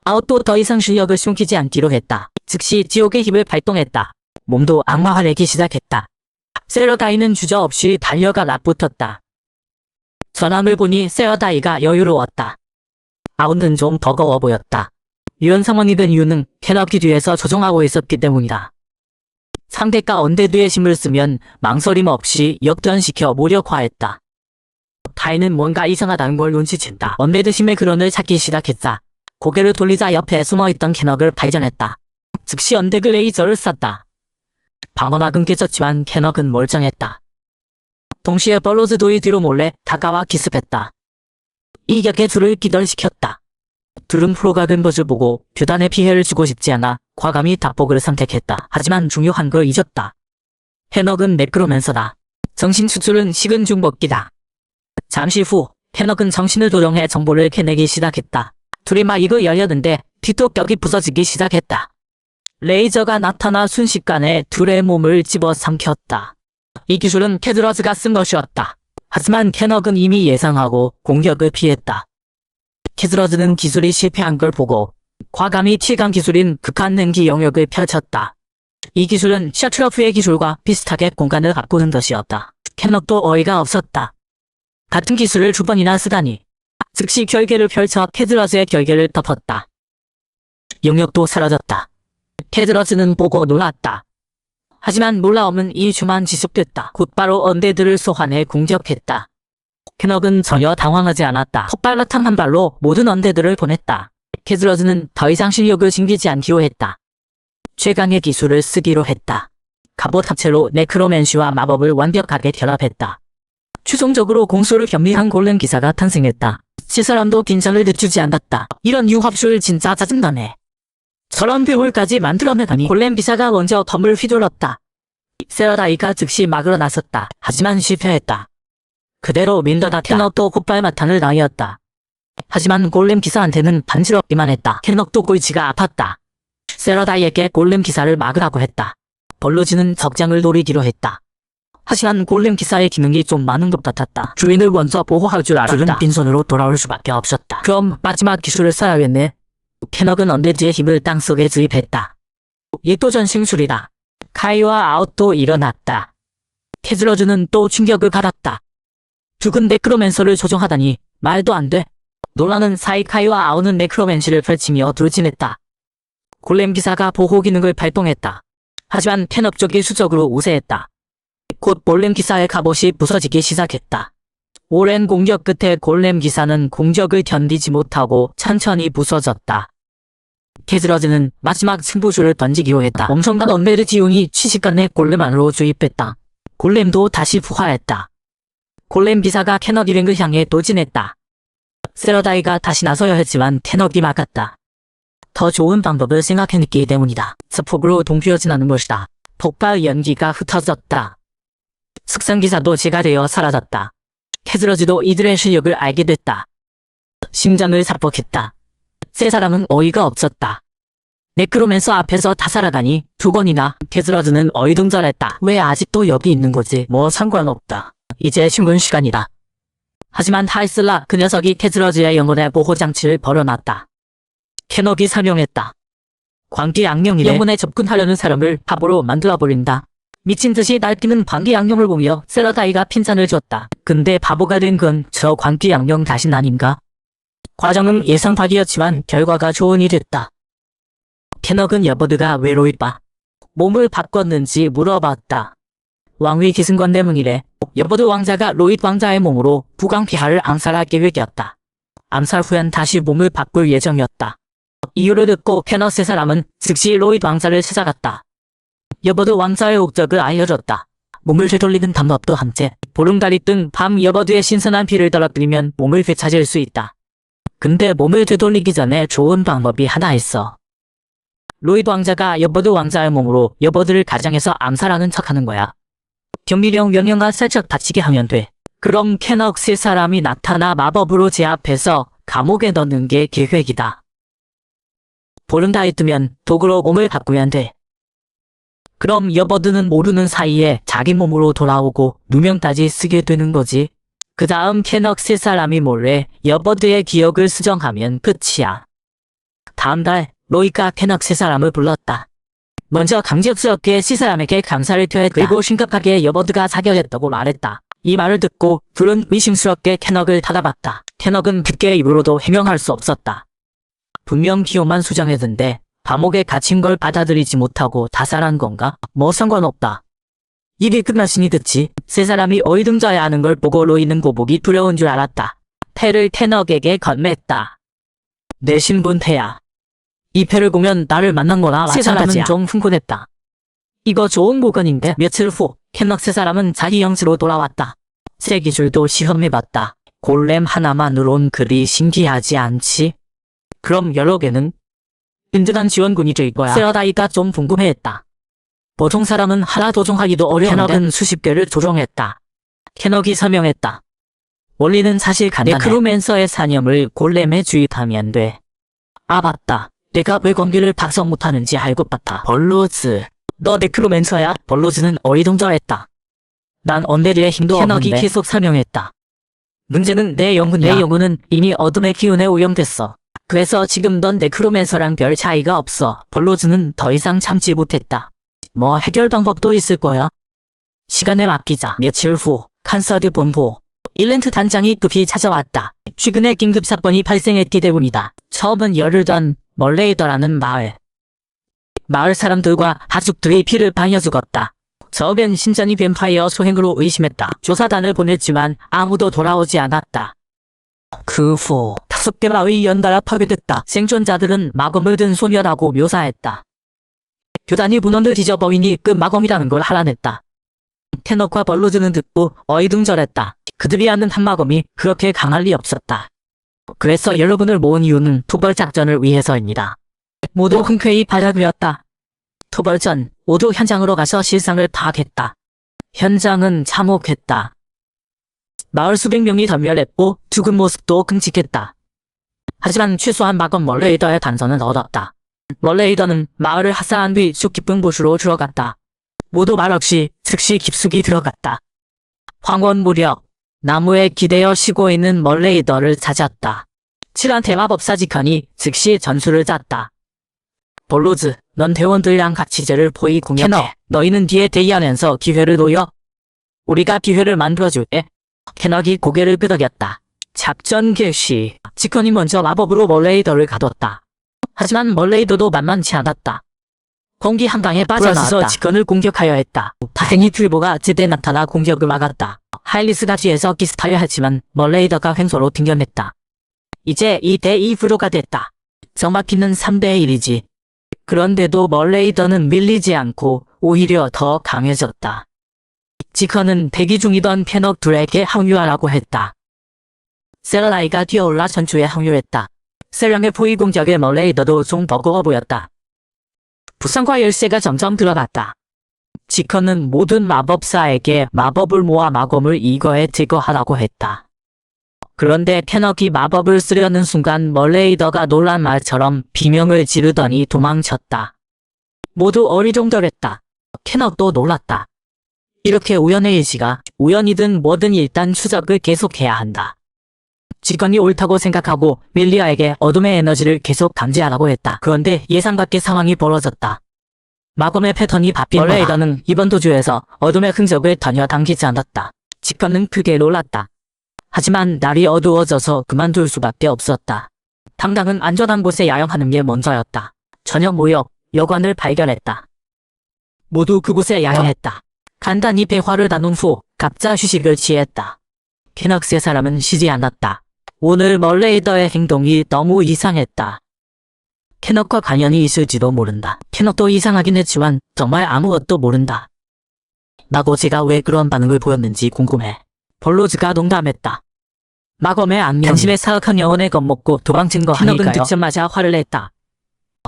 아웃도 더 이상 실력을 숨기지 않기로 했다. 즉시 지옥의 힘을 발동했다. 몸도 악마화되기 시작했다. 세러다이는 주저없이 달려가 맞붙었다. 전함을 보니 세러다이가 여유로웠다. 아웃은 좀 버거워 보였다. 이런 상황이 된 이유는 캐너기 뒤에서 조종하고 있었기 때문이다. 상대가 언데드의 힘을 쓰면 망설임 없이 역전시켜 무력화했다. 타이는 뭔가 이상하다는 걸 눈치챘다. 언데드 힘의 근원을 찾기 시작했다. 고개를 돌리자 옆에 숨어있던 캐너를 발견했다. 즉시 언데드 레이저를 쐈다. 방어막은 깨졌지만 캐너는 멀쩡했다. 동시에 벌로즈도이 뒤로 몰래 다가와 기습했다. 이격의 둘을 기절시켰다. 둘은 프로가 된 것을 보고 교단에 피해를 주고 싶지 않아 과감히 답복을 선택했다. 하지만 중요한 걸 잊었다. 캐너는 네크로맨서다. 정신 추출은 식은 죽 먹기다. 잠시 후 캐너는 정신을 조정해 정보를 캐내기 시작했다. 둘이 막 입을 열렸는데 뒷도격이 부서지기 시작했다. 레이저가 나타나 순식간에 둘의 몸을 집어삼켰다. 이 기술은 테즈러즈가 쓴 것이었다. 하지만 캐너는 이미 예상하고 공격을 피했다. 테즈러즈는 기술이 실패한 걸 보고 과감히 최강 기술인 극한 냉기 영역을 펼쳤다. 이 기술은 셔틀러프의 기술과 비슷하게 공간을 바꾸는 것이었다. 캐너도 어이가 없었다. 같은 기술을 2번이나 쓰다니. 즉시 결계를 펼쳐 테즈러즈의 결계를 덮었다. 영역도 사라졌다. 테즈러즈는 보고 놀랐다. 하지만 놀라움은 2주만 지속됐다. 곧바로 언데드를 소환해 공격했다. 캐너는 전혀 당황하지 않았다. 헛발라탄 한 발로 모든 언데드를 보냈다. 테즈러즈는 더 이상 실력을 숨기지 않기로 했다. 최강의 기술을 쓰기로 했다. 갑옷 합체로 네크로맨시와 마법을 완벽하게 결합했다. 최종적으로 공수를 겸비한 골렘 기사가 탄생했다. 시사람도 긴장을 늦추지 않았다. 이런 융합술 진짜 짜증나네. 저런 괴물까지 만들어내다니. 골렘 기사가 먼저 검을 휘둘렀다. 세라다이가 즉시 막으러 나섰다. 하지만 실패했다. 그대로 민더다. 캐넉도 곧발마탄을 당했다. 하지만 골렘 기사한테는 반지럽기만 했다. 캐넉도 골치가 아팠다. 세라다이에게 골렘 기사를 막으라고 했다. 벌로지는 적장을 노리기로 했다. 하지만 골렘 기사의 기능이 좀 많은 것 같았다. 주인을 먼저 보호할 줄 알았다. 둘은 빈손으로 돌아올 수밖에 없었다. 그럼 마지막 기술을 써야겠네. 캐넉은 언데드의 힘을 땅속에 주입했다. 이또 전승술이다. 카이와 아웃도 일어났다. 테즈러즈는 또 충격을 받았다. 죽은 네크로맨서를 조종하다니 말도 안 돼. 놀라는 사이 카이와 아웃은 네크로맨시를 펼치며 돌진했다. 골렘 기사가 보호 기능을 발동했다. 하지만 텐업 쪽이 수적으로 우세했다. 곧 골렘 기사의 갑옷이 부서지기 시작했다. 오랜 공격 끝에 골렘 기사는 공격을 견디지 못하고 천천히 부서졌다. 테즈러즈는 마지막 승부수를 던지기로 했다. 엄청난 언베르 지용이 순식간에 골렘 안으로 주입했다. 골렘도 다시 부활했다. 골렘 기사가 캐너디랭을 향해 돌진했다. 세러다이가 다시 나서야 했지만 테너기 막았다. 더 좋은 방법을 생각해냈기 때문이다. 스폭으로 동피어진하는 것이다. 폭발 연기가 흩어졌다. 숙성기사도 제가 되어 사라졌다. 테즈러즈도 이들의 실력을 알게 됐다. 심장을 삭복했다. 세 사람은 어이가 없었다. 네크로맨서 앞에서 다 살아가니 두 번이나. 테즈러즈는 어이둥절했다. 왜 아직도 여기 있는 거지? 뭐 상관없다. 이제 신문 시간이다. 하지만 하이슬라 그 녀석이 테즈러즈의 영혼의 보호장치를 벌여놨다. 캐너기 설명했다. 광기 악령이래. 영혼에 접근하려는 사람을 바보로 만들어버린다. 미친듯이 날뛰는 광기 악령을 보며 세러다이가 핀잔을 줬다. 근데 바보가 된 건 저 광기 악령 자신 아닌가? 과정은 예상 밖이었지만 결과가 좋은이 됐다. 캐너건 여버드가 왜 로이바 몸을 바꿨는지 물어봤다. 왕위 기승권 때문이래. 여버드 왕자가 로이드 왕자의 몸으로 부강피하를 암살할 계획이었다. 암살 후엔 다시 몸을 바꿀 예정이었다. 이유를 듣고 캐너 세 사람은 즉시 로이드 왕자를 찾아갔다. 여버드 왕자의 옥적을 알려줬다. 몸을 되돌리는 방법도 함께 보름달이 뜬 밤 여버드의 신선한 피를 떨어뜨리면 몸을 되찾을 수 있다. 근데 몸을 되돌리기 전에 좋은 방법이 하나 있어. 로이드 왕자가 여버드 왕자의 몸으로 여버드를 가장해서 암살하는 척하는 거야. 경비령 명령과 살짝 다치게 하면 돼. 그럼 캐넉 세 사람이 나타나 마법으로 제압해서 감옥에 넣는 게 계획이다. 보름달이 뜨면 도구로 몸을 바꾸면 돼. 그럼 여버드는 모르는 사이에 자기 몸으로 돌아오고 누명까지 쓰게 되는 거지. 그 다음 캐넉 세 사람이 몰래 여버드의 기억을 수정하면 끝이야. 다음 달 로이가 캐넉 세 사람을 불렀다. 먼저 강력스럽게 세 사람에게 감사를 표했다. 그리고 심각하게 여버드가 사격했다고 말했다. 이 말을 듣고 둘은 의심스럽게 캐넉을 다가봤다. 캐넉은 그의 입으로도 해명할 수 없었다. 분명 기호만 수정했는데 감옥에 갇힌 걸 받아들이지 못하고 자살한 건가? 뭐 상관없다. 일이 끝났으니 듣지. 세 사람이 어이둥져야 하는 걸 보고 로이는 고복이 두려운 줄 알았다. 패를 캐넉에게 건넸다. 내 신분 패야. 이 패를 보면 나를 만난 거나 마찬가지야. 세 사람은 좀 흥분했다. 이거 좋은 보건인데. 며칠 후 캐넉 세 사람은 자기 영지로 돌아왔다. 새 기술도 시험해봤다. 골렘 하나만으론 그리 신기하지 않지? 그럼 여러 개는? 든든한 지원군이 될 거야. 세러다이가 좀 궁금해했다. 보통 사람은 하나 조종하기도 어려운데 캐넉은 수십 개를 조종했다. 캐넉이 설명했다. 원리는 사실 간단해. 네크로맨서의 사념을 골렘에 주입하면 돼. 아 맞다. 내가 왜 관계를 박성 못하는지 알고 봤다. 벌로즈. 너 네크로맨서야? 벌로즈는 어이둥절했다. 난 언데리의 힘도 없는데. 캐넉이 계속 설명했다. 문제는 내 영혼이야. 내 영혼은 이미 어둠의 기운에 오염됐어. 그래서 지금 넌 네크로맨서랑 별 차이가 없어. 벌로즈는 더 이상 참지 못했다. 뭐 해결 방법도 있을 거야. 시간에 맡기자. 며칠 후 칸서드 본부. 일렌트 단장이 급히 찾아왔다. 최근에 긴급 사건이 발생했기 때문이다. 처음은 열흘 전 멀레이더라는 마을 사람들과 가족들이 피를 바여 죽었다. 처음엔 신전이 뱀파이어 소행으로 의심했다. 조사단을 보냈지만 아무도 돌아오지 않았다. 그 후 5개 마을이 연달아 파괴됐다. 생존자들은 마검을 든 소녀라고 묘사했다. 교단이 문헌을 뒤져보이니 그 마검이라는 걸 알아냈다. 캐넉과 벌로즈는 듣고 어이둥절했다. 그들이 아는 한마검이 그렇게 강할 리 없었다. 그래서 여러분을 모은 이유는 토벌 작전을 위해서입니다. 모두 흔쾌히 받아들였다. 토벌전 모두 현장으로 가서 실상을 파악했다. 현장은 참혹했다. 마을 수백 명이 전멸했고 죽은 모습도 끔찍했다. 하지만 최소한 마검 멀레이더의 단서는 얻었다. 멀레이더는 마을을 하사한 뒤 숲 깊은 곳으로 들어갔다. 모두 말없이 즉시 깊숙이 들어갔다. 황혼 무렵 나무에 기대어 쉬고 있는 멀레이더를 찾았다. 칠한 대마법사 직원이 즉시 전술을 짰다. 볼로즈, 넌 대원들이랑 같이 쟤를 포위 공격해. 캐너, 너희는 뒤에 대기하면서 기회를 노려. 우리가 기회를 만들어줄게. 캐너기 고개를 끄덕였다. 작전 개시. 지컨이 먼저 마법으로 멀레이더를 가뒀다. 하지만 멀레이더도 만만치 않았다. 공기 한 방에 빠져나와서 지컨을 공격하여 했다. 다행히 튜보가 제때 나타나 공격을 막았다. 하일리스가 뒤에서 기습하려 했지만 멀레이더가 횡소로 튕겨냈다. 이제 2대2 됐다. 정확히는 3대1이지. 그런데도 멀레이더는 밀리지 않고 오히려 더 강해졌다. 지컨은 대기 중이던 캐넉 둘에게 항유하라고 했다. 세라라이가 뛰어올라 전투에 항유했다. 세령의 포위 공격에 멀레이더도 좀 버거워 보였다. 부상과 열쇠가 점점 들어갔다. 지컨은 모든 마법사에게 마법을 모아 마검을 이거에 제거하라고 했다. 그런데 캐넉이 마법을 쓰려는 순간 멀레이더가 놀란 말처럼 비명을 지르더니 도망쳤다. 모두 어리둥절했다. 캐넉도 놀랐다. 이렇게 우연의 일시가 우연이든 뭐든 일단 추적을 계속해야 한다. 지컨이 옳다고 생각하고 밀리아에게 어둠의 에너지를 계속 감지하라고 했다. 그런데 예상 밖의 상황이 벌어졌다. 마검의 패턴이 바뀐 멀레이더는 이번 도주에서 어둠의 흔적을 전혀 당기지 않았다. 지컨은 크게 놀랐다. 하지만 날이 어두워져서 그만둘 수밖에 없었다. 당당은 안전한 곳에 야영하는 게 먼저였다. 저녁 무역, 여관을 발견했다. 모두 그곳에 야영했다. 간단히 대화를 나눈 후 각자 휴식을 취했다. 캐넉 세 사람은 쉬지 않았다. 오늘 멀레이더의 행동이 너무 이상했다. 캐넉과 관련이 있을지도 모른다. 캐넉도 이상하긴 했지만 정말 아무것도 모른다. 나고 제가 왜 그런 반응을 보였는지 궁금해. 볼로즈가 농담했다. 마검의 악령, 당신의 사악한 영혼에 겁먹고 도망친 거 아닐까요? 캐넉은 듣자마자 화를 냈다.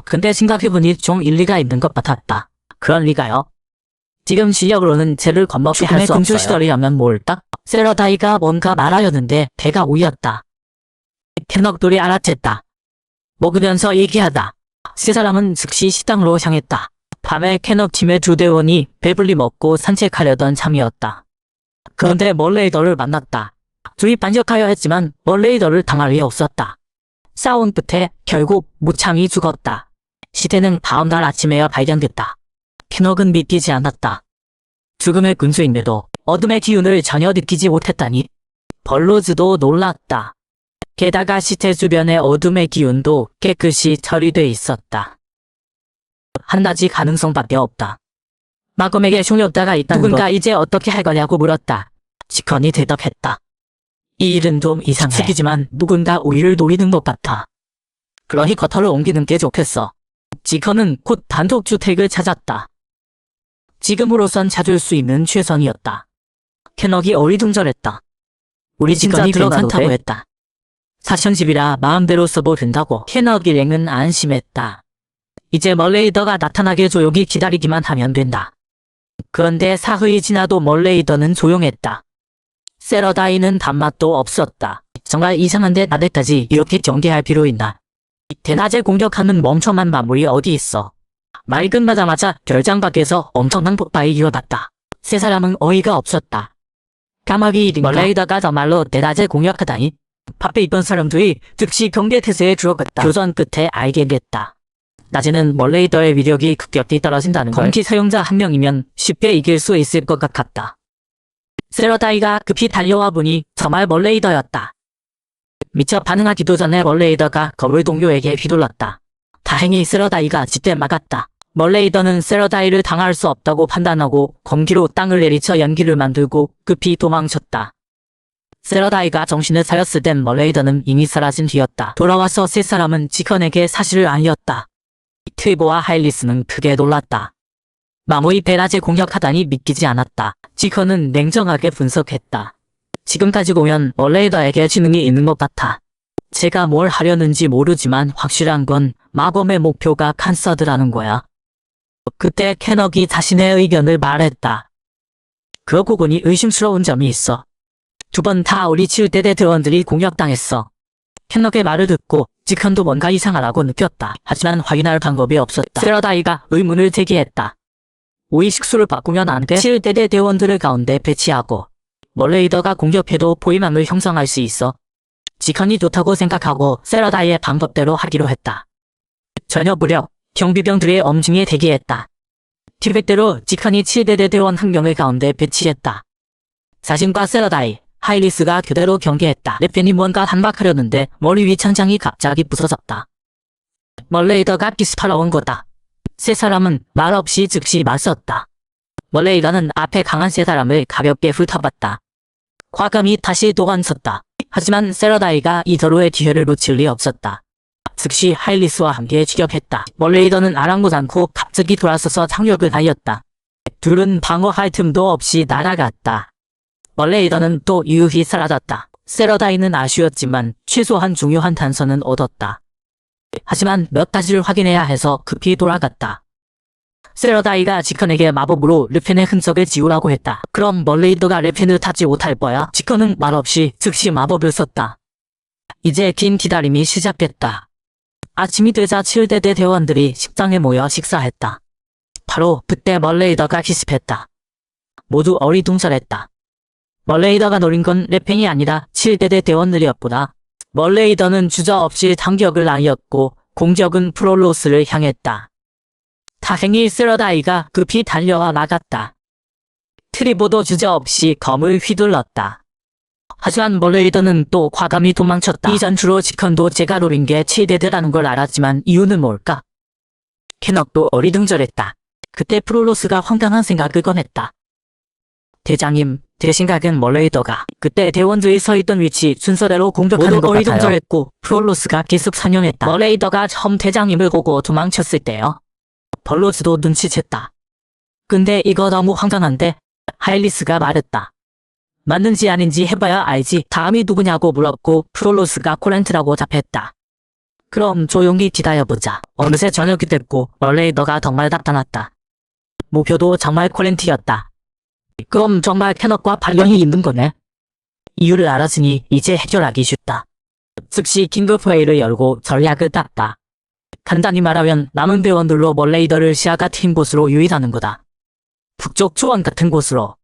근데 생각해보니 좀 일리가 있는 것 같았다. 그런 리가요? 지금 실력으로는 쟤를 겁먹게 할 수 없어요. 금주 시절이라면 뭘까? 세러다이가 뭔가 말하려는데 배가 오였다. 캐넉들이 알아챘다. 먹으면서 얘기하다. 세 사람은 즉시 식당으로 향했다. 밤에 캐넉 팀의 두 대원이 배불리 먹고 산책하려던 참이었다. 그런데 멀레이더를 만났다. 둘이 반격하여 했지만 멀레이더를 당할 리 없었다. 싸운 끝에 결국 무창이 죽었다. 시체는 다음날 아침에야 발견됐다. 캐넉은 믿기지 않았다. 죽음의 근수인데도 어둠의 기운을 전혀 느끼지 못했다니. 벌로즈도 놀랐다. 게다가 시체 주변의 어둠의 기운도 깨끗이 처리돼 있었다. 한 가지 가능성밖에 없다. 마검에게 흉력다가 있다는 누군가 것. 이제 어떻게 할 거냐고 물었다. 지컨이 대답했다. 이 일은 좀 이상해. 특이지만 누군가 우리를 노리는 것 같아. 그러니 쿼터를 옮기는 게 좋겠어. 지컨은 곧 단독주택을 찾았다. 지금으로선 찾을 수 있는 최선이었다. 캐넉이 어리둥절했다. 우리 지컨이 괜찮다고 했다. 사천집이라 마음대로 써도 된다고. 캐넉 일행은 안심했다. 이제 멀레이더가 나타나길 조용히 기다리기만 하면 된다. 그런데 사흘이 지나도 멀레이더는 조용했다. 세러다이는 단맛도 없었다. 정말 이상한데 나대까지 이렇게 경계할 필요 있나. 대낮에 공격하는 멍청한 마물이 어디 있어. 말 끝나자마자 별장 밖에서 엄청난 폭발이 일어났다. 세 사람은 어이가 없었다. 까마귀 일인가? 멀레이더가 정말로 대낮에 공격하다니. 밥에 있던 사람들이 즉시 경계태세에 들어갔다. 교전 끝에 알게 됐다. 낮에는 멀레이더의 위력이 급격히 떨어진다는 걸. 검기 사용자 한 명이면 쉽게 이길 수 있을 것 같았다. 세러다이가 급히 달려와 보니 정말 멀레이더였다. 미처 반응하기도 전에 멀레이더가 겁을 동료에게 휘둘렀다. 다행히 세러다이가 집대 막았다. 멀레이더는 세러다이를 당할 수 없다고 판단하고 검기로 땅을 내리쳐 연기를 만들고 급히 도망쳤다. 세러다이가 정신을 차렸을 땐 멀레이더는 이미 사라진 뒤였다. 돌아와서 세 사람은 지컨에게 사실을 알렸다. 트위보와 하일리스는 크게 놀랐다. 마무이 베라제 공격하다니 믿기지 않았다. 지컨은 냉정하게 분석했다. 지금까지 보면 멀레이더에게 지능이 있는 것 같아. 제가 뭘 하려는지 모르지만 확실한 건 마검의 목표가 칸서드라는 거야. 그때 캐넉이 자신의 의견을 말했다. 그러고 보니 의심스러운 점이 있어. 두 번 다 우리 칠대대 대원들이 공격당했어. 캐넉의 말을 듣고 지컨도 뭔가 이상하다고 느꼈다. 하지만 확인할 방법이 없었다. 세러다이가 의문을 제기했다. 우리 식수를 바꾸면 안 돼? 7대대 대원들을 가운데 배치하고 멀레이더가 공격해도 포위망을 형성할 수 있어. 지컨이 좋다고 생각하고 세러다이의 방법대로 하기로 했다. 저녁 무렵 경비병들의 엄중에 대기했다. 계획대로 지칸이 7대대 대원 한 명을 가운데 배치했다. 자신과 세러다이, 하이리스가 교대로 경계했다. 레펜이 뭔가 한박하려는데 머리 위 천장이 갑자기 부서졌다. 멀레이더가 기습하러 온 거다. 세 사람은 말없이 즉시 맞섰다. 멀레이더는 앞에 강한 세 사람을 가볍게 훑어봤다. 과감히 다시 도망쳤다. 하지만 세러다이가 이더로의 기회를 놓칠 리 없었다. 즉시 하일리스와 함께 추격했다. 멀레이더는 아랑곳 않고 갑자기 돌아서서 장력을 날렸다. 둘은 방어할 틈도 없이 날아갔다. 멀레이더는 또 유유히 사라졌다. 세러다이는 아쉬웠지만 최소한 중요한 단서는 얻었다. 하지만 몇 가지를 확인해야 해서 급히 돌아갔다. 세러다이가 지컨에게 마법으로 르펜의 흔적을 지우라고 했다. 그럼 멀레이더가 르펜을 타지 못할 거야. 지컨은 말없이 즉시 마법을 썼다. 이제 긴 기다림이 시작됐다. 아침이 되자 7대대 대원들이 식당에 모여 식사했다. 바로 그때 멀레이더가 기습했다. 모두 어리둥절했다. 멀레이더가 노린 건 르펜이 아니라 7대대 대원들이었구나. 멀레이더는 주저없이 당격을 날렸고 공격은 프롤로스를 향했다. 다행히 세러다이가 급히 달려와 나갔다. 트리보도 주저없이 검을 휘둘렀다. 하지만 멀레이더는 또 과감히 도망쳤다. 이 전투로 지컨도 제가 노린 게 7대대라는 걸 알았지만 이유는 뭘까? 캐넉도 어리둥절했다. 그때 프롤로스가 황당한 생각을 꺼냈다. 대장님, 제 생각은 멀레이더가 그때 대원들이 서 있던 위치 순서대로 공격하는 것 같아요. 어리둥절했고 프롤로스가 계속 상념했다. 멀레이더가 처음 대장님을 보고 도망쳤을 때요. 벌로스도 눈치챘다. 근데 이거 너무 황당한데? 하일리스가 말했다. 맞는지 아닌지 해봐야 알지. 다음이 누구냐고 물었고 프롤로스가 코렌트라고 답했다. 그럼 조용히 기다려보자. 어느새 저녁이 됐고 멀레이더가 정말 나타났다. 목표도 정말 코렌트였다. 그럼 정말 캐럿과 발령이 있는 거네. 이유를 알았으니 이제 해결하기 쉽다. 즉시 긴급회의를 열고 전략을 짰다. 간단히 말하면 남은 대원들로 멀레이더를 시야가 트인 곳으로 유인하는 거다. 북쪽 초원 같은 곳으로.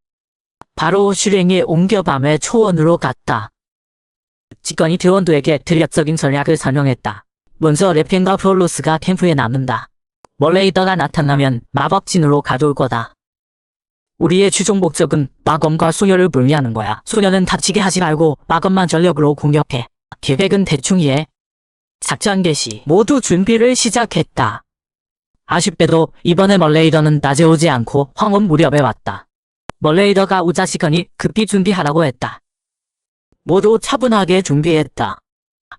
바로 슈랭의 옮겨 밤의 초원으로 갔다. 지건이 대원들에게 전략적인 전략을 설명했다. 먼저 레펜과 프롤로스가 캠프에 남는다. 멀레이더가 나타나면 마법진으로 가져올 거다. 우리의 최종 목적은 마검과 소녀를 분리하는 거야. 소녀는 다치게 하지 말고 마검만 전력으로 공격해. 계획은 대충 이해. 작전 개시. 모두 준비를 시작했다. 아쉽게도 이번에 멀레이더는 낮에 오지 않고 황혼 무렵에 왔다. 멀레이더가 오자 지건이 급히 준비하라고 했다. 모두 차분하게 준비했다.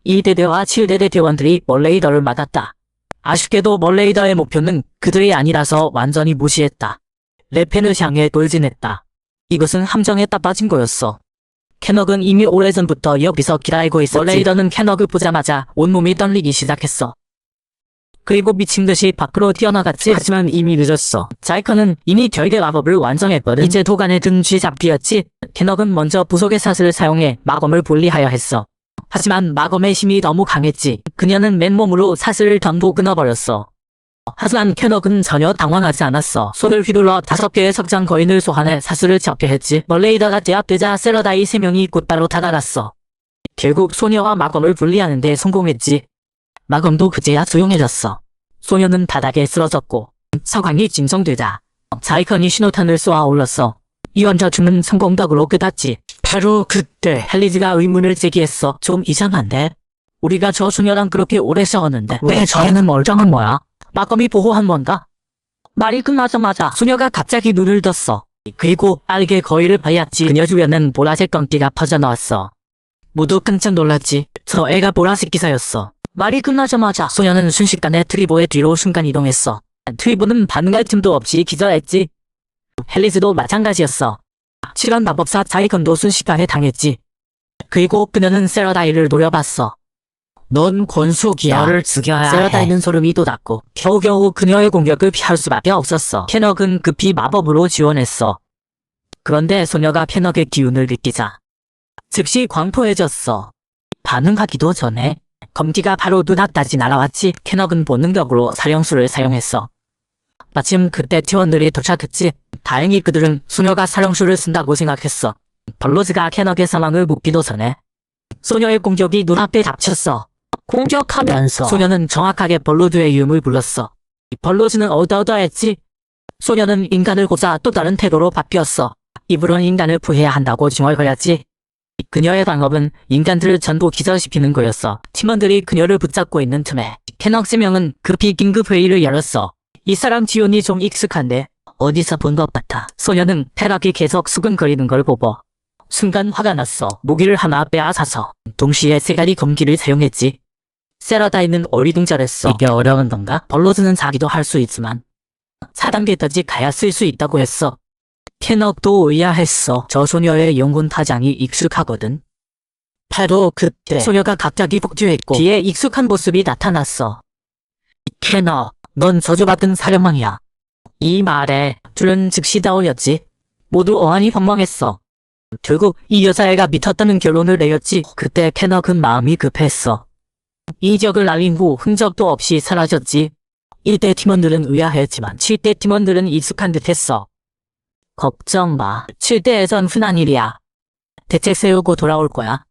2대대와 7대대 대원들이 멀레이더를 막았다. 아쉽게도 멀레이더의 목표는 그들이 아니라서 완전히 무시했다. 레펜을 향해 돌진했다. 이것은 함정에 따빠진 거였어. 캐넉은 이미 오래전부터 여기서 기다리고 있었지. 멀레이더는 캐넉을 보자마자 온몸이 떨리기 시작했어. 그리고 미친듯이 밖으로 뛰어나갔지. 하지만 이미 늦었어. 자이커는 이미 결계 마법을 완성했거든. 이제 도간에 든 쥐잡기였지. 캐넉은 먼저 부속의 사슬을 사용해 마검을 분리하여 했어. 하지만 마검의 힘이 너무 강했지. 그녀는 맨몸으로 사슬을 전부 끊어버렸어. 하지만 캐넉은 전혀 당황하지 않았어. 손을 휘둘러 5개의 석장 거인을 소환해 사슬을 잡게 했지. 멀레이더가 제압되자 세러다이 3명이 곧바로 다가갔어. 결국 소녀와 마검을 분리하는 데 성공했지. 마검도 그제야 조용해졌어. 소녀는 바닥에 쓰러졌고 상황이 진정되자 자이컨이 신호탄을 쏘아 올렸어. 이원 저축은 성공적으로 끝났지. 바로 그때 헬리즈가 의문을 제기했어. 좀 이상한데? 우리가 저 소녀랑 그렇게 오래 싸웠는데 왜 저애는 멀쩡한 거야? 마검이 보호한 건가? 말이 끝나자마자 소녀가 갑자기 눈을 떴어. 그리고 알게 거위를 봐야지. 그녀 주변은 보라색 검기가 퍼져나왔어. 모두 깜짝 놀랐지. 저 애가 보라색 기사였어. 말이 끝나자마자 소녀는 순식간에 트리보의 뒤로 순간이동했어. 트리보는 반응할 틈도 없이 기절했지. 헬리스도 마찬가지였어. 실현 마법사 자이건도 순식간에 당했지. 그리고 그녀는 세러다이를 노려봤어. 넌 권속이야. 너를 죽여야 해. 세러다이는 소름이 돋았고 겨우겨우 그녀의 공격을 피할 수밖에 없었어. 캐넉은 급히 마법으로 지원했어. 그런데 소녀가 캐넉의 기운을 느끼자 즉시 광포해졌어. 반응하기도 전에 검기가 바로 눈앞까지 날아왔지. 캐넉은 본능적으로 사령수를 사용했어. 마침 그때 팀원들이 도착했지. 다행히 그들은 소녀가 사령수를 쓴다고 생각했어. 벌로즈가 캐넉의 사망을 묻기도 전에 소녀의 공격이 눈앞에 닥쳤어. 공격하면서 소녀는 정확하게 벌로드의 이름을 불렀어. 벌로즈는 어더어더했지. 소녀는 인간을 고자 또 다른 태도로 바뀌었어. 입으론 인간을 부해야 한다고 중얼거렸지. 그녀의 방법은 인간들을 전부 기절시키는 거였어. 팀원들이 그녀를 붙잡고 있는 틈에 캐넉 3명은 급히 긴급회의를 열었어. 이 사람 지온이 좀 익숙한데 어디서 본 것 같아. 소녀는 페락이 계속 수근거리는 걸 보고 순간 화가 났어. 무기를 하나 빼앗아서 동시에 3가지 검기를 사용했지. 세라다이는 어리둥절했어. 이게 어려운 건가? 벌로즈는 자기도 할 수 있지만 4단계까지 가야 쓸 수 있다고 했어. 캐넉도 의아했어. 저 소녀의 영혼 타장이 익숙하거든. 바로 그때 소녀가 갑자기 폭주했고 뒤에 익숙한 모습이 나타났어. 캐넉, 넌 저주받은 사령망이야. 이 말에 둘은 즉시 다올렸지. 모두 어안이 벙벙했어. 결국 이 여자애가 미쳤다는 결론을 내렸지. 그때 캐넉은 마음이 급했어. 이적을 날린 후 흔적도 없이 사라졌지. 1대 팀원들은 의아했지만 7대 팀원들은 익숙한 듯했어. 걱정 마. 7대에선 흔한 일이야. 대책 세우고 돌아올 거야.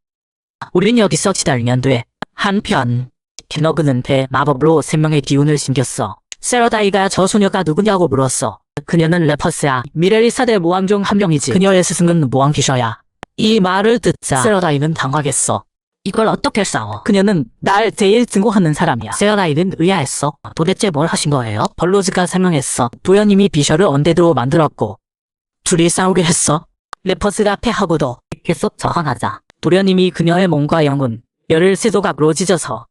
우린 여기서 기다리면 돼. 한편 캐너그는 배 마법으로 생명의 기운을 심겼어. 세라다이가 저 소녀가 누구냐고 물었어. 그녀는 레퍼스야. 미래리 4대 모왕 중 한 명이지. 그녀의 스승은 모왕피셔야. 이 말을 듣자 세라다이는 당황했어. 이걸 어떻게 싸워? 그녀는 날 제일 증오하는 사람이야. 세라다이는 의아했어. 도대체 뭘 하신 거예요? 벌로즈가 설명했어. 도연님이 비셔를 언데드로 만들었고 둘이 싸우게 했어. 레퍼스가 패하고도 계속 저항하자 도련님이 그녀의 몸과 영혼, 열을 세조각으로 찢어서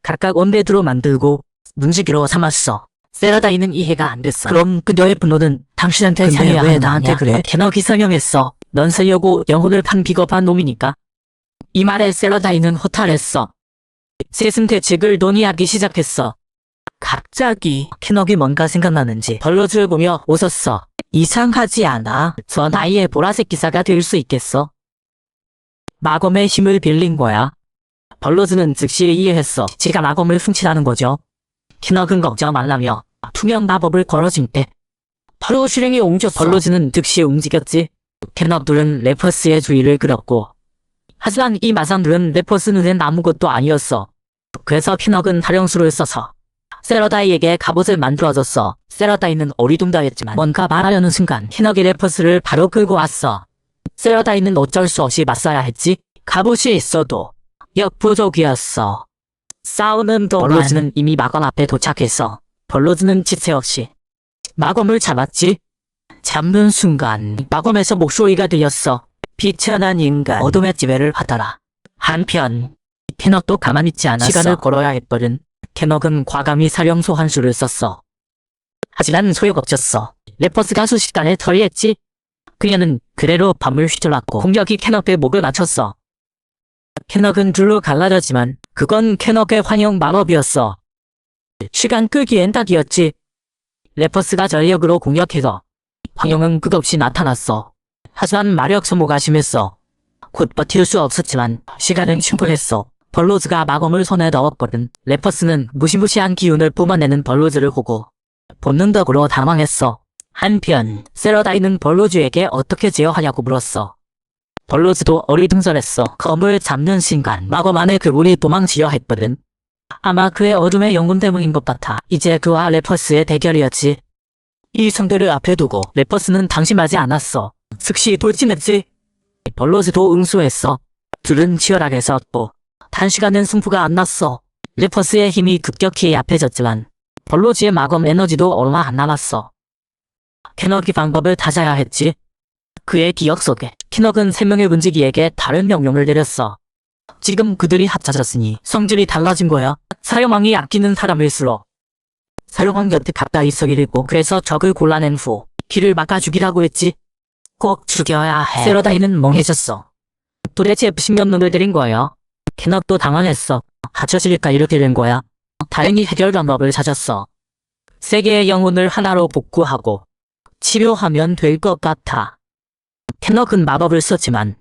각각 언데드로 만들고 문지기로 삼았어. 세라다이는 이해가 안 됐어. 그럼 그녀의 분노는 당신한테 상해야 왜 나한테 그래? 캐너기 설명했어. 넌 살려고 영혼을 판 비겁한 놈이니까. 이 말에 세라다이는 허탈했어. 세슨 대책을 논의하기 시작했어. 갑자기 캐너기 뭔가 생각나는지 벌로즈를 보며 웃었어. 이상하지 않아. 저 나이에 보라색 기사가 될 수 있겠어? 마검의 힘을 빌린 거야. 벌로즈는 즉시 이해했어. 지가 마검을 훔치라는 거죠. 캐너근 걱정 말라며 투명 마법을 걸어준 때 바로 실행에 옮겼어. 벌로즈는 즉시 움직였지. 캐너들은 레퍼스의 주의를 끌었고 하지만 이 마상들은 레퍼스 눈엔 아무것도 아니었어. 그래서 캐너근 활용수를 써서 세라다이에게 갑옷을 만들어줬어. 세라다이는 어리둥절했지만 뭔가 말하려는 순간 캐너기 레퍼스를 바로 끌고 왔어. 세라다이는 어쩔 수 없이 맞서야 했지. 갑옷이 있어도 역부족이었어. 싸우는 동안 벌로즈는 이미 마검 앞에 도착했어. 벌로즈는 지체 없이 마검을 잡았지. 잡는 순간 마검에서 목소리가 들렸어. 비천한 인간, 어둠의 지배를 받아라. 한편 캐넉도 가만히 있지 않았어. 시간을 걸어야 했거든. 캐넉은 과감히 사령소 한 수를 썼어. 하지만 소용없었어. 레퍼스가 순식간에 처리했지. 그녀는 그대로 밤을 휘둘렀고 공격이 캐넉의 목을 맞췄어. 캐넉은 둘로 갈라졌지만 그건 캐넉의 환영 마법이었어. 시간 끄기엔 딱이었지. 레퍼스가 전력으로 공격해서 환영은 끝없이 나타났어. 하지만 마력 소모가 심했어. 곧 버틸 수 없었지만 시간은 충분했어. 벌로즈가 마검을 손에 넣었거든. 레퍼스는 무시무시한 기운을 뿜어내는 벌로즈를 보고 본능적으로 당황했어. 한편 세라다이는 벌로즈에게 어떻게 제어하냐고 물었어. 벌로즈도 어리둥절했어. 검을 잡는 순간 마검 안에 그분이 도망치려 했거든. 아마 그의 어둠의 영혼 때문인 것 같아. 이제 그와 레퍼스의 대결이었지. 이 상대를 앞에 두고 레퍼스는 방심하지 않았어. 즉시 돌진했지. 벌로즈도 응수했어. 둘은 치열하게 싸웠고 단시간엔 승부가 안 났어. 레퍼스의 힘이 급격히 약해졌지만 벌로즈의 마검 에너지도 얼마 안 남았어. 캐넉이 방법을 찾아야 했지. 그의 기억 속에 캐넉은 3명의 문지기에게 다른 명령을 내렸어. 지금 그들이 합쳐졌으니 성질이 달라진 거야. 사령왕이 아끼는 사람일수록 사령왕 곁에 가까이 서기르고 그래서 적을 골라낸 후 길을 막아 죽이라고 했지. 꼭 죽여야 해. 세라다이는 멍해졌어. 도대체 무슨 명령을 내린 거야? 캐넉도 당황했어. 합쳐질까 이렇게 된 거야. 다행히 해결 방법을 찾았어. 3개의 영혼을 하나로 복구하고 치료하면 될 것 같아. 캐넉은 마법을 썼지만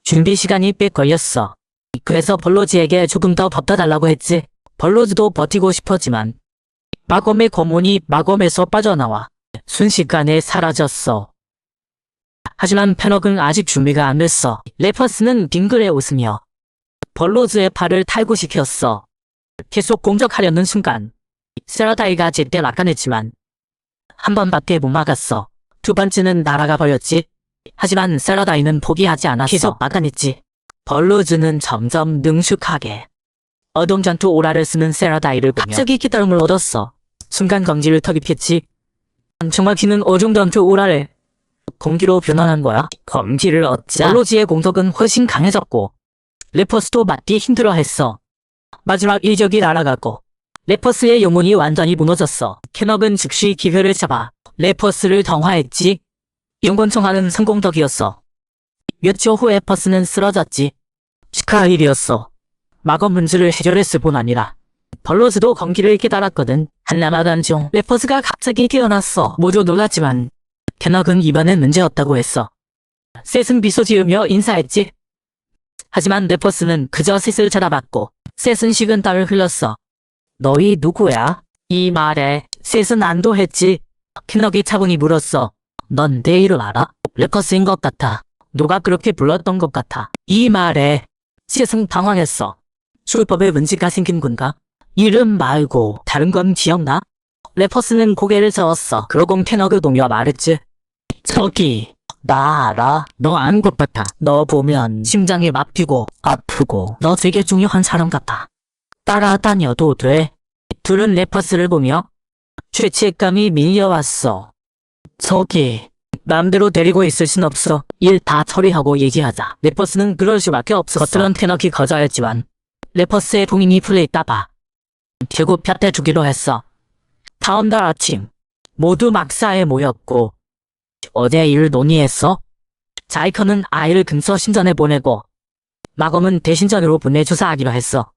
준비 시간이 꽤 걸렸어. 그래서 벌로즈에게 조금 더 버텨달라고 했지. 벌로즈도 버티고 싶었지만 마검의 검문이 마검에서 빠져나와 순식간에 사라졌어. 하지만 캐넉은 아직 준비가 안 됐어. 레퍼스는 빙그레 웃으며 벌로즈의 팔을 탈구시켰어. 계속 공격하려는 순간 세라다이가 제때 낙관했지만 한 번밖에 못 막았어. 두 번째는 날아가 버렸지. 하지만 세라다이는 포기하지 않았어. 계속 막아냈지. 벌로즈는 점점 능숙하게 어동전투 오라를 쓰는 세라다이를 보며 갑자기 기다림을 얻었어. 순간 검지를 터입했지. 정말 기는 어종전투 오라를 공기로 변환한 거야. 검지를 얻자 벌로즈의 공격은 훨씬 강해졌고 레퍼스도 맞기 힘들어했어. 마지막 일격이 날아가고 레퍼스의 영혼이 완전히 무너졌어. 캐넉은 즉시 기회를 잡아 레퍼스를 덩화했지. 영권총알은 성공적이었어. 몇 초 후에 퍼스는 쓰러졌지. 축하할 일이었어. 마검 문제를 해결했을 뿐 아니라 벌로즈도 검기를 깨달았거든. 한남하던 중 레퍼스가 갑자기 깨어났어. 모두 놀랐지만 캐넉은 이번엔 문제없다고 했어. 셋은 미소 지으며 인사했지. 하지만 레퍼스는 그저 셋을 쳐다봤고 셋은 식은땀을 흘렸어. 너희 누구야? 이 말에 셋은 안도했지. 캐넉이 차분히 물었어. 넌 내 이름 알아? 레퍼스인 것 같아. 누가 그렇게 불렀던 것 같아. 이 말에 셋은 당황했어. 술법에 문제가 생긴 건가? 이름 말고 다른 건 기억나? 레퍼스는 고개를 저었어. 그러곤 캐넉을 보며 말했지. 저기 나 알아. 너 아는 것 같아. 너 보면 심장이 막히고 아프고 너 되게 중요한 사람 같아. 따라다녀도 돼. 둘은 레퍼스를 보며 죄책감이 밀려왔어. 저기 맘대로 데리고 있을 순 없어. 일 다 처리하고 얘기하자. 레퍼스는 그럴 수밖에 없었어. 겉으론 캐넉이 거절했지만 레퍼스의 봉인이 풀려있다 봐. 결국 볕대주기로 했어. 다음 날 아침 모두 막사에 모였고 어제 일 논의했어? 자이커는 아이를 근처 신전에 보내고 마검은 대신전으로 보내주사하기로 했어.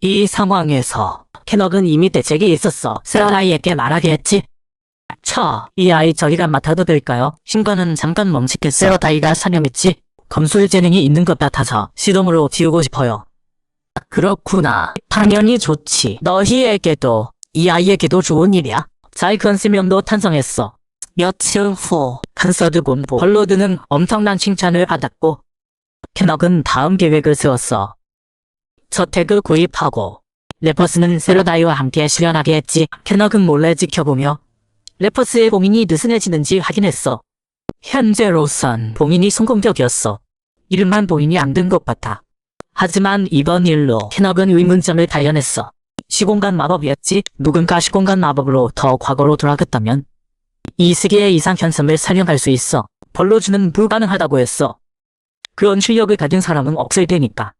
이 상황에서 캐넉은 이미 대책이 있었어. 세라다이에게 말하게 했지. 이 아이 저희가 맡아도 될까요? 신관은 잠깐 멈칫했어. 세라다이가 사념했지. 검술 재능이 있는 것 같아서 시동으로 띄우고 싶어요. 그렇구나. 당연히 좋지. 너희에게도 이 아이에게도 좋은 일이야. 자이컨 세명도 탄성했어. 며칠 후 간서드 본부 벌로드는 엄청난 칭찬을 받았고 캐넉은 다음 계획을 세웠어. 저택을 구입하고 레퍼스는 세라다이와 함께 실현하게 했지. 캐넉은 몰래 지켜보며 레퍼스의 봉인이 느슨해지는지 확인했어. 현재로선 봉인이 성공적이었어. 이름만 봉인이 안 된 것 같아. 하지만 이번 일로 캐넉은 의문점을 발견했어. 시공간 마법이었지. 누군가 시공간 마법으로 더 과거로 돌아갔다면 이 세계의 이상 현상을 설명할 수 있어. 벌로즈는 불가능하다고 했어. 그런 실력을 가진 사람은 없을 테니까.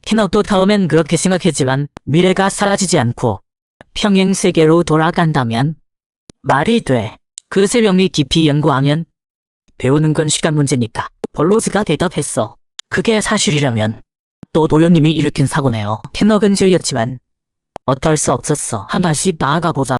캐넉도 처음엔 그렇게 생각했지만 미래가 사라지지 않고 평행 세계로 돌아간다면 말이 돼. 그 세력이 깊이 연구하면 배우는 건 시간 문제니까. 벌로즈가 대답했어. 그게 사실이라면 또 도련님이 일으킨 사고네요. 캐넉은 질렸지만 어떨 수 없었어. 한 발씩 나아가 보자.